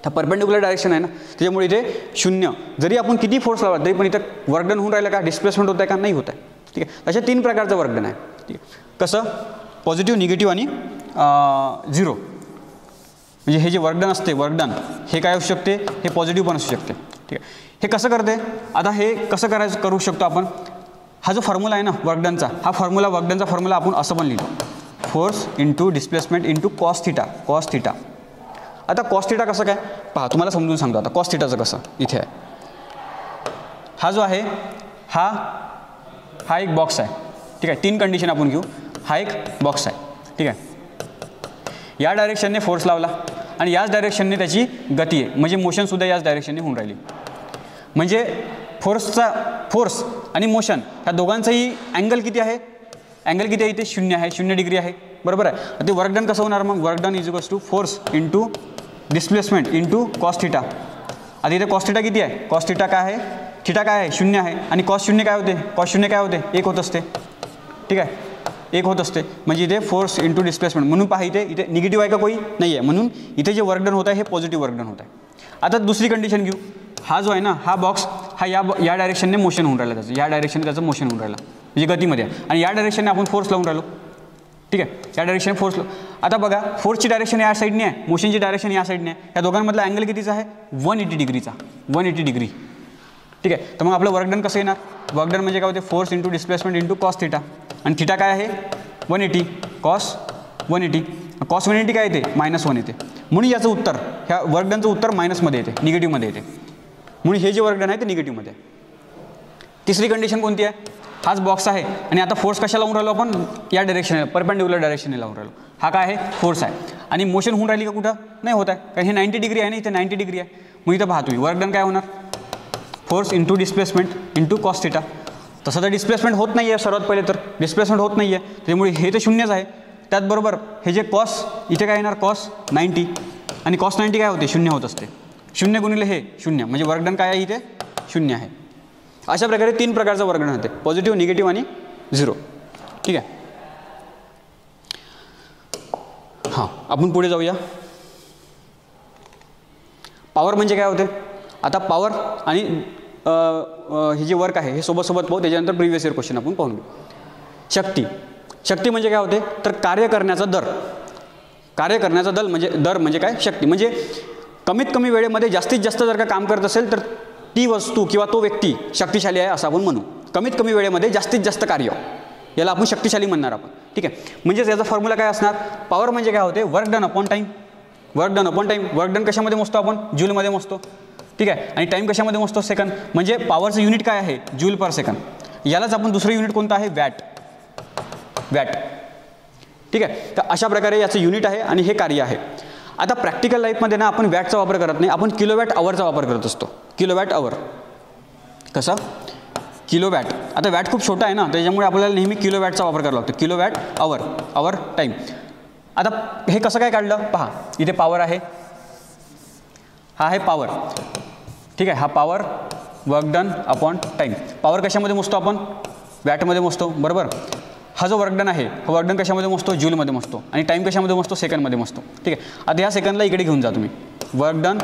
तर परपेंडिक्युलर डायरेक्शन आहे ना, त्याच्यामुळे इथे शून्य, जरी आपण किती फोर्स लावला तरी पण इथं वर्क डन होऊन राहिलं का, डिस्प्लेसमेंट होत आहे का, नाही होत आहे. ठीक आहे. अशा तीन प्रकारचं वर्क डन आहे. ठीक आहे. कसं, पॉझिटिव्ह, निगेटिव्ह आणि झिरो. म्हणजे हे जे वर्क डन असते, वर्क डन हे काय असू शकते, हे पॉझिटिव्ह पण असू शकते. ठीक आहे. हे कसं करते, आता हे कसं करू शकतो आपण. हा जो फॉर्म्युला आहे ना वर्क डनचा, वर्क डनचा फॉर्म्युला आपण असं पण लिहितो, force into displacement into cos theta. आता कॉस थिटा कसं काय पहा, तुम्हाला समजून सांगतो. आता कॉस थिटाचं कसं, इथे आहे हा जो आहे हा एक बॉक्स आहे, ठीक आहे. 3 कंडिशन आपण घेऊ. हा एक बॉक्स आहे, ठीक आहे. या डायरेक्शनने फोर्स लावला आणि याच डायरेक्शनने त्याची गती आहे, म्हणजे मोशनसुद्धा याच डायरेक्शनने होऊन राहिली. म्हणजे फोर्स आणि मोशन ह्या दोघांचाही अँगल किती आहे? अँगल किती आहे इथे? 0 आहे, 0 डिग्री आहे, बरोबर आहे. ते वर्क डन कसं होणार मग? Work done is equals to force into displacement into cos theta. आता इथे कॉस थिटा किती आहे? कॉस थिटा काय आहे? थिटा काय आहे? 0 आहे. आणि कॉस 0 काय होते? कॉस 0 काय होते? 1 होत असते, ठीक आहे, 1 होत असते. म्हणजे इथे फोर्स इंटू डिस्प्लेसमेंट. म्हणून पहा इथे निगेटिव्ह आहे का कोई? नाही आहे. म्हणून इथे जे वर्क डन होत आहे हे पॉझिटिव्ह वर्क डन होत आहे. आता दुसरी कंडिशन घेऊ. हा जो आहे ना, हा बॉक्स हा या डायरेक्शनने मोशन होऊन राहिला, त्याचं या डायरेक्शनने त्याचं मोशन होऊन राहिलं, म्हणजे गतीमध्ये. आणि या डायरेक्शनने आपण फोर्स लावून राहिलो, ठीक आहे. या डायरेक्शनने फोर्स. आता बघा, फोर्सची डायरेक्शन या साईडने आहे, मोशनची डायरेक्शन या साईडने आहे. या दोघांमधला अँगल कितीचा आहे? 180 डिग्रीचा, 180 डिग्री, ठीक आहे. तर मग आपलं वर्क डन कसं येणार? वर्क डन म्हणजे काय होते? Force into displacement into cos theta. आणि थिटा काय आहे? 180 कॉस 180. कॉस 180 काय येते? -1 येते. म्हणून याचं उत्तर, ह्या वर्क डनचं उत्तर मायनसमध्ये येते, निगेटिव्हमध्ये येते. म्हणून हे जे वर्क डन आहे ते निगेटिव्हमध्ये आहे. तिसरी कंडिशन कोणती आहे? हाच बॉक्स आहे आणि आता फोर्स कशा लावून राहिलो आपण? या डायरेक्शनला, परपेंडिक्युलर डायरेक्शनने लावून राहिलो. हा काय आहे? फोर्स आहे. आणि मोशन होऊन राहिली का कुठं? नाही होत आहे, कारण हे 90 डिग्री आहे ना, इथे 90 डिग्री आहे. मग इथं पाहतोय वर्क डन काय होणार? Force into displacement into cos theta. तसं तर डिस्प्लेसमेंट होत नाही आहे, सर्वात पहिले तर डिस्प्लेसमेंट होत नाही आहे, त्यामुळे हे तर 0च आहे. त्याचबरोबर हे जे कॉस इथे काय येणार? कॉस 90. आणि कॉस 90 काय होते? 0 होत असते. 0 गुणिले हे 0, म्हणजे वर्क डन काय आहे इथे? 0 आहे. अशा प्रकारे 3 प्रकारचं वर्क डन होते, पॉझिटिव्ह, निगेटिव्ह आणि 0, ठीक आहे. हां, आपण पुढे जाऊया. पॉवर म्हणजे काय होते? आता पॉवर आणि हे जे वर्क आहे हे सोबत पाहू, त्याच्यानंतर प्रिव्हियस इयर क्वेश्चन आपण पाहून घेऊ. शक्ती म्हणजे काय होते? तर कार्य करण्याचा दर. कार्य करण्याचा दर म्हणजे काय? शक्ती. म्हणजे कमीत कमी वेळेमध्ये जास्तीत जास्त जर का काम करत असेल तर ती वस्तू किंवा तो व्यक्ती शक्तिशाली आहे असं आपण म्हणू. कमीत कमी वेळेमध्ये जास्तीत जास्त कार्य, याला आपण शक्तिशाली म्हणणार आपण, ठीक आहे. म्हणजेच याचा फॉर्म्युला काय असणार? पॉवर म्हणजे काय होते? Work done upon time. Work done upon time. Work done कशामध्ये मोजतो आपण? जूलमध्ये मोजतो, ठीक आहे. आणि टाईम कशामध्ये मोजतो? सेकंद. म्हणजे पॉवरचं युनिट काय आहे? Joule per second. यालाच आपण दुसरं युनिट कोणतं आहे? वॅट, ठीक आहे. तर अशा प्रकारे याचं युनिट आहे आणि हे कार्य आहे. आता प्रॅक्टिकल लाईफमध्ये ना आपण वॅटचा वापर करत नाही, आपण किलोवॅट आवरचा वापर करत असतो. किलोवॅट आवर. कसं? किलोवॅट. आता वॅट खूप छोटा आहे ना, त्याच्यामुळे आपल्याला नेहमी किलोवॅटचा वापर करावा लागतो. किलोवॅट आवर टाईम. आता हे कसं काय काढलं? पहा, इथे पॉवर आहे, हा आहे पॉवर, ठीक आहे. हा power, work done upon time. Power कशामध्ये मोजतो आपण? वॅटमध्ये मोजतो, बरोबर. हा जो वर्क डन आहे, हा वर्क डन कशामध्ये मोजतो? जूलमध्ये मोजतो. आणि टाईम कशामध्ये मोजतो? सेकंडमध्ये मोजतो, ठीक आहे. आता ह्या सेकंडला इकडे घेऊन जा तुम्ही. वर्क डन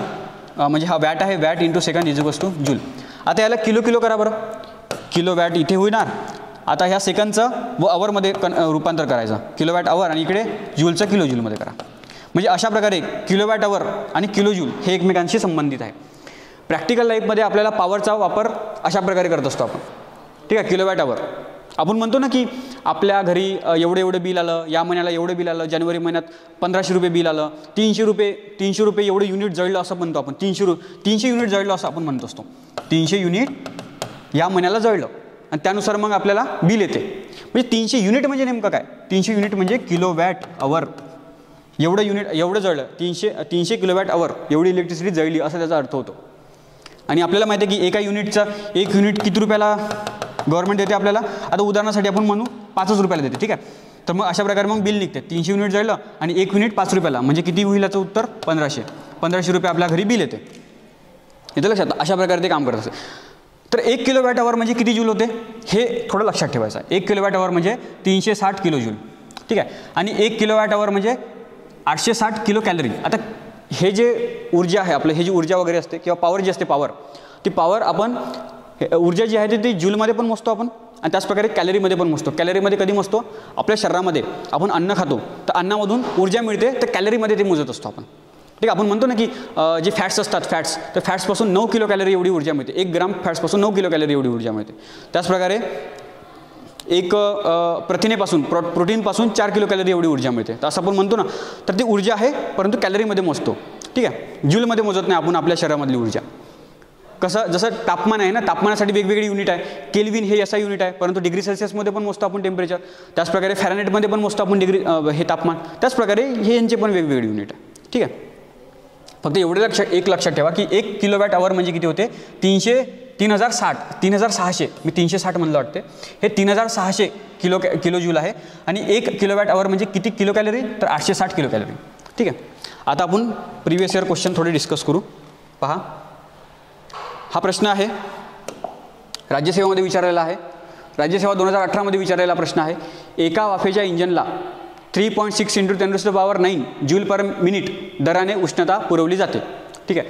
म्हणजे हा वॅट आहे, watt into second is equals two joule. आता याला किलो करा बरं. किलो वॅट इथे होणार. आता ह्या सेकंडचं व अवरमध्ये रूपांतर करायचं, किलोवॅट आवर, आणि इकडे जूलचं किलो जूलमध्ये करा. म्हणजे अशा प्रकारे किलोवॅट आवर आणि किलो जूल हे एकमेकांशी संबंधित आहे. प्रॅक्टिकल लाईफमध्ये आपल्याला पॉवरचा वापर अशा प्रकारे करत असतो आपण, ठीक आहे. किलोवॅट आवर. आपण म्हणतो ना की आपल्या घरी एवढं बिल आलं, या महिन्याला एवढं बिल आलं, जानेवारी महिन्यात 1500 रुपये बिल आलं, 300 रुपये एवढं युनिट जळलं असं म्हणतो आपण. 300 युनिट जळलं असं आपण म्हणत असतो. 300 युनिट या महिन्याला जळलं आणि त्यानुसार मग आपल्याला बिल येते. म्हणजे 300 युनिट म्हणजे नेमकं काय? 300 युनिट म्हणजे किलोवॅट आवर. एवढं युनिट, एवढं जळलं, 300 किलोवॅट आवर एवढी इलेक्ट्रिसिटी जळली असं त्याचा अर्थ होतो. आणि आपल्याला माहिती आहे की एका युनिटचा 1 युनिट किती रुपयाला गव्हर्नमेंट देते आपल्याला? आता उदाहरणासाठी आपण म्हणू 5 रुपयाला देते, ठीक आहे. तर मग अशा प्रकारे मग बिल निघते. 300 युनिट जळलं आणि 1 युनिट 5 रुपयाला, म्हणजे किती होईल याचं उत्तर? 1500 रुपये आपल्या घरी बिल येते. येतं लक्षात? अशा प्रकारे ते काम करत असते. तर 1 किलोवॅट आवर म्हणजे किती जूल होते हे थोडं लक्षात ठेवायचं आहे. 1 किलोवॅट आवर म्हणजे 360 किलो जूल, ठीक आहे. आणि 1 किलोवॅट आवर म्हणजे 860 किलो कॅलरी. आता हे जे ऊर्जा आहे आपलं, हे जी ऊर्जा वगैरे असते किंवा पॉवर जी असते, ती पॉवर आपण ऊर्जा जी आहे ती जूलमध्ये पण मोजतो आपण आणि त्याचप्रकारे कॅलरीमध्ये पण मोजतो. कॅलरीमध्ये कधी मोजतो? आपल्या शरीरामध्ये आपण अन्न खातो तर अन्नामधून ऊर्जा मिळते, तर कॅलरीमध्ये ते मोजत असतो आपण, ठीक आहे. आपण म्हणतो ना की जे फॅट्स असतात, तर फॅट्सपासून 9 किलो कॅलरी एवढी ऊर्जा मिळते. 1 ग्राम फॅट्सपासून 9 किलो कॅलरी एवढी ऊर्जा मिळते. त्याचप्रकारे एक प्रथिनेपासून, प्रोटीनपासून 4 किलो कॅलरी एवढी ऊर्जा मिळते. तर असं आपण म्हणतो ना, तर ती ऊर्जा आहे परंतु कॅलरीमध्ये मोजतो, ठीक आहे. जूलमध्ये मोजत नाही आपण आपल्या शरीरामधली ऊर्जा. कसं, जसं तापमान आहे ना, तापमानासाठी वेगवेगळी युनिट आहे. केल्विन हे SI युनिट आहे, परंतु डिग्री सेल्सियसमध्ये पण मोजतो आपण टेम्परेचर. त्याचप्रकारे फॅरनहाईटमध्ये पण मोजतो आपण डिग्री हे तापमान. त्याचप्रकारे हे यांचे पण वेगवेगळी युनिट आहे. ठीक आहे. फक्त एवढे लक्षात ठेवा की 1 किलोवॅट आवर म्हणजे किती होते, 3600 मी 360 म्हणलं वाटते, हे 3600 किलो जूल आहे. आणि 1 किलोवॅट आवर म्हणजे किती किलो कॅलरी, तर 860 किलो कॅलरी. ठीक आहे. आता आपण प्रिव्हियस इयर क्वेश्चन थोडे डिस्कस करू. पहा, हा प्रश्न आहे राज्यसेवामध्ये विचारलेला आहे. राज्यसेवा 2018मध्ये विचारलेला प्रश्न आहे. एका वाफेच्या इंजनला 3.6 × 10⁹ जूल पर मिनिट दराने उष्णता पुरवली जाते. ठीक आहे.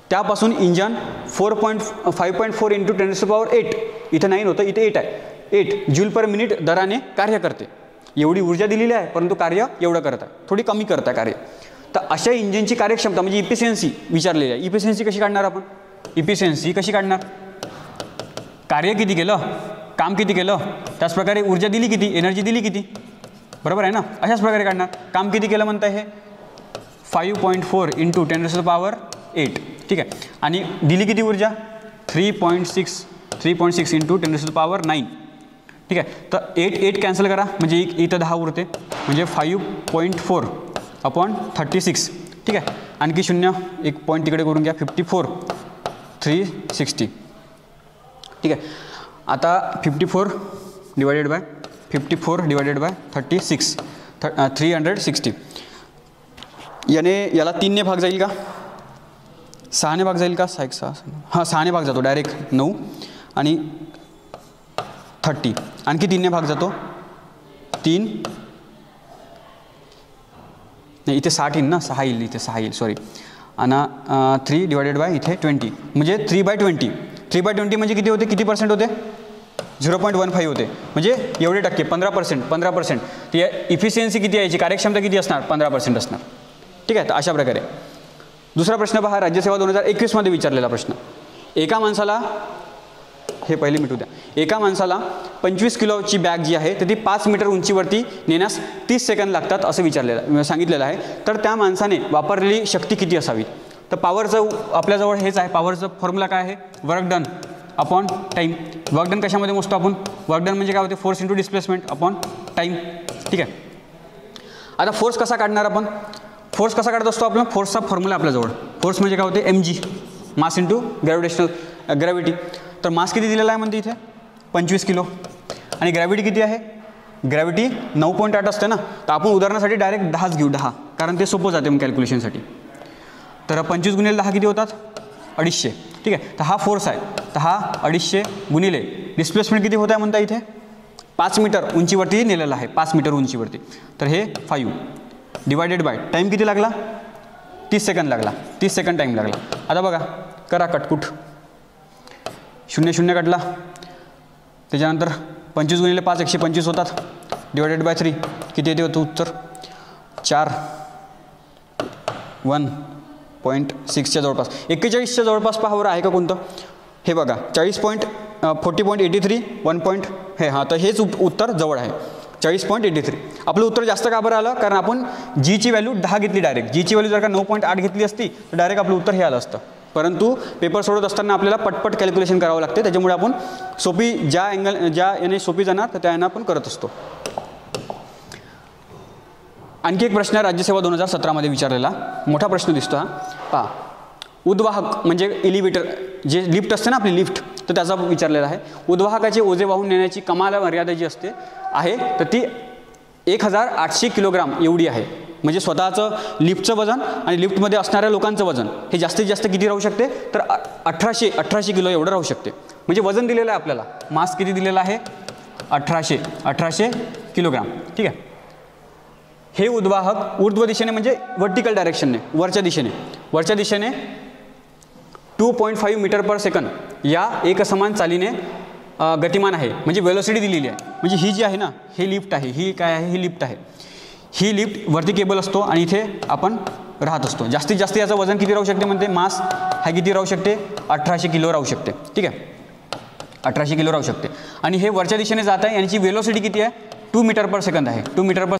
त्यापासून इंजन 5.4 × 10⁸ इथं 9 होतं, इथे 8 आहे, 8 जूल पर मिनिट दराने कार्य करते. एवढी ऊर्जा दिलेली आहे, परंतु कार्य एवढं करत आहे, थोडी कमी करत आहे कार्य. तर अशा इंजिनची कार्यक्षमता म्हणजे इफिशियन्सी विचारलेली आहे. इफिशियन्सी कशी काढणार आपण, इफिशियन्सी कशी काढणार, कार्य किती केलं, काम किती केलं, त्याचप्रकारे ऊर्जा दिली किती, एनर्जी दिली किती, बरोबर आहे ना. अशाच प्रकारे काढणार. काम किती केलं म्हणतं हे 5.4 × 10⁸. ठीक आहे. आणि दिली किती ऊर्जा 3.6 × 10⁹. ठीक आहे. तर 8 कॅन्सल करा म्हणजे इथं 10 उरते, म्हणजे 5.4 / 36. ठीक आहे. आणखी 0 एक पॉईंट तिकडे करून घ्या, 54 360. ठीक आहे. आता 54 / 36 360. याला 3ने भाग जाईल का, 6ने भाग जाईल का, 6 हां 6ने भाग जातो डायरेक्ट 9 आणि 30. आणखी 3ने भाग जातो 3 नाही, इथे 60 येईल ना, 6 येईल, इथे 6 येईल, सॉरी. आणि 3 / इथे 20 म्हणजे 3/20. 3/20 म्हणजे किती होते, किती पर्सेंट होते, 0.15 होते, म्हणजे एवढे टक्के 15%. ती इफिशियन्सी किती यायची, कार्यक्षमता किती असणार, 15% असणार. ठीक आहे. तर अशा प्रकारे दुसरा प्रश्न पहा, राज्यसेवा 2021मध्ये विचारलेला प्रश्न. एका माणसाला, हे पहिले मिटू द्या, एका माणसाला 25 किलोची बॅग जी आहे तर ती 5 मीटर उंचीवरती नेण्यास 30 सेकंद लागतात असं सांगितलेलं आहे. तर त्या माणसाने वापरलेली शक्ती किती असावी. तर पॉवरचं आपल्याजवळ हेच आहे, पॉवरचं फॉर्म्युला काय आहे, work done upon time. Work done कशामध्ये मोजतो आपण, वर्क डन म्हणजे काय होते, फोर्स × डिस्प्लेसमेंट अपॉन टाईम. ठीक आहे. आता फोर्स कसा काढणार आपण, फोर्स कसा काढत असतो आपण, फोर्सचा फॉर्म्युला आपल्याजवळ. फोर्स म्हणजे काय होते, mg मास × ग्रॅव्हिटी. तर मास किती दिलेला आहे म्हणते इथे 25 किलो, आणि ग्रॅव्हिटी किती आहे, ग्रॅव्हिटी 9.8 असते ना. तर आपण उदाहरणासाठी डायरेक्ट 10च घेऊ, 10, कारण ते सोपं जाते मग कॅल्क्युलेशनसाठी. तर 25 × 10 किती होतात, 250. ठीक आहे. तर हा फोर्स आहे, तर हा 250 गुणिले डिस्प्लेसमेंट किती होत आहे म्हणता इथे 5 मीटर उंचीवरती नेलेलं आहे, 5 मीटर उंचीवरती. तर हे 5 डिवायडेड बाय टाईम किती लागला, 30 सेकंद लागला, 30 सेकंड टाईम लागला. आता बघा, करा कटकुट, 0 0 कटला, त्याच्यानंतर 25 × 5 125 होतात, डिवायडेड बाय 3 किती येते होतं उत्तर, 4 1.6च्या जवळपास, 41च्या जवळपास पाहावर आहे का कोणतं, हे बघा 40.83 1. हे हां, तर हेच उत्तर जवळ आहे, 40.83. आपलं उत्तर जास्त का बरं आलं, कारण आपण जीची व्हॅल्यू 10 घेतली डायरेक्ट. जीची व्हॅल्यू जर का 9.8 घेतली असती तर डायरेक्ट आपलं उत्तर हे आलं असतं. परंतु पेपर सोडत असताना आपल्याला पटपट कॅल्क्युलेशन करावं लागते, त्याच्यामुळे आपण सोपी ज्या याने सोपी जाणार तर त्या यानं आपण करत असतो. आणखी एक प्रश्न राज्यसेवा 2017मध्ये विचारलेला मोठा प्रश्न दिसतो हा. पहा, उद्वाहक म्हणजे एलिव्हेटर, जे लिफ्ट असते ना आपली लिफ्ट, तर त्याचा विचारलेला आहे. उद्वाहकाचे ओझे वाहून नेण्याची कमाल मर्यादा जी असते आहे तर ती 1800 किलोग्राम एवढी आहे. म्हणजे स्वतःचं लिफ्टचं वजन आणि लिफ्टमध्ये असणाऱ्या लोकांचं वजन हे जास्तीत जास्त किती राहू शकते, तर 1800 किलो एवढं राहू शकते. म्हणजे वजन दिलेलं आहे आपल्याला, मास किती दिलेला आहे 1800 किलोग्राम. ठीक आहे. हे उद्वाहक ऊर्ध्व दिशेने म्हणजे वर्टिकल डायरेक्शनने, वरच्या दिशेने 2.5 मीटर पर सेकंद या एकसमान चालीने गतिमान आहे. म्हणजे वेलोसिटी दिलेली आहे. म्हणजे ही जी आहे ना, हे लिफ्ट आहे, ही काय आहे, ही लिफ्ट आहे. ही लिफ्ट वरती केबल असतो आणि इथे आपण राहत असतो. जास्तीत जास्त याचं वजन किती राहू शकते म्हणते, मास हा किती राहू शकते, 1800 किलो राहू शकते. ठीक आहे, 1800 किलो राहू शकते. आणि हे वरच्या दिशेने जात आहे, यांची वेलोसिटी किती आहे, 2 मीटर पर सेकंद आहे. 2 मीटर पर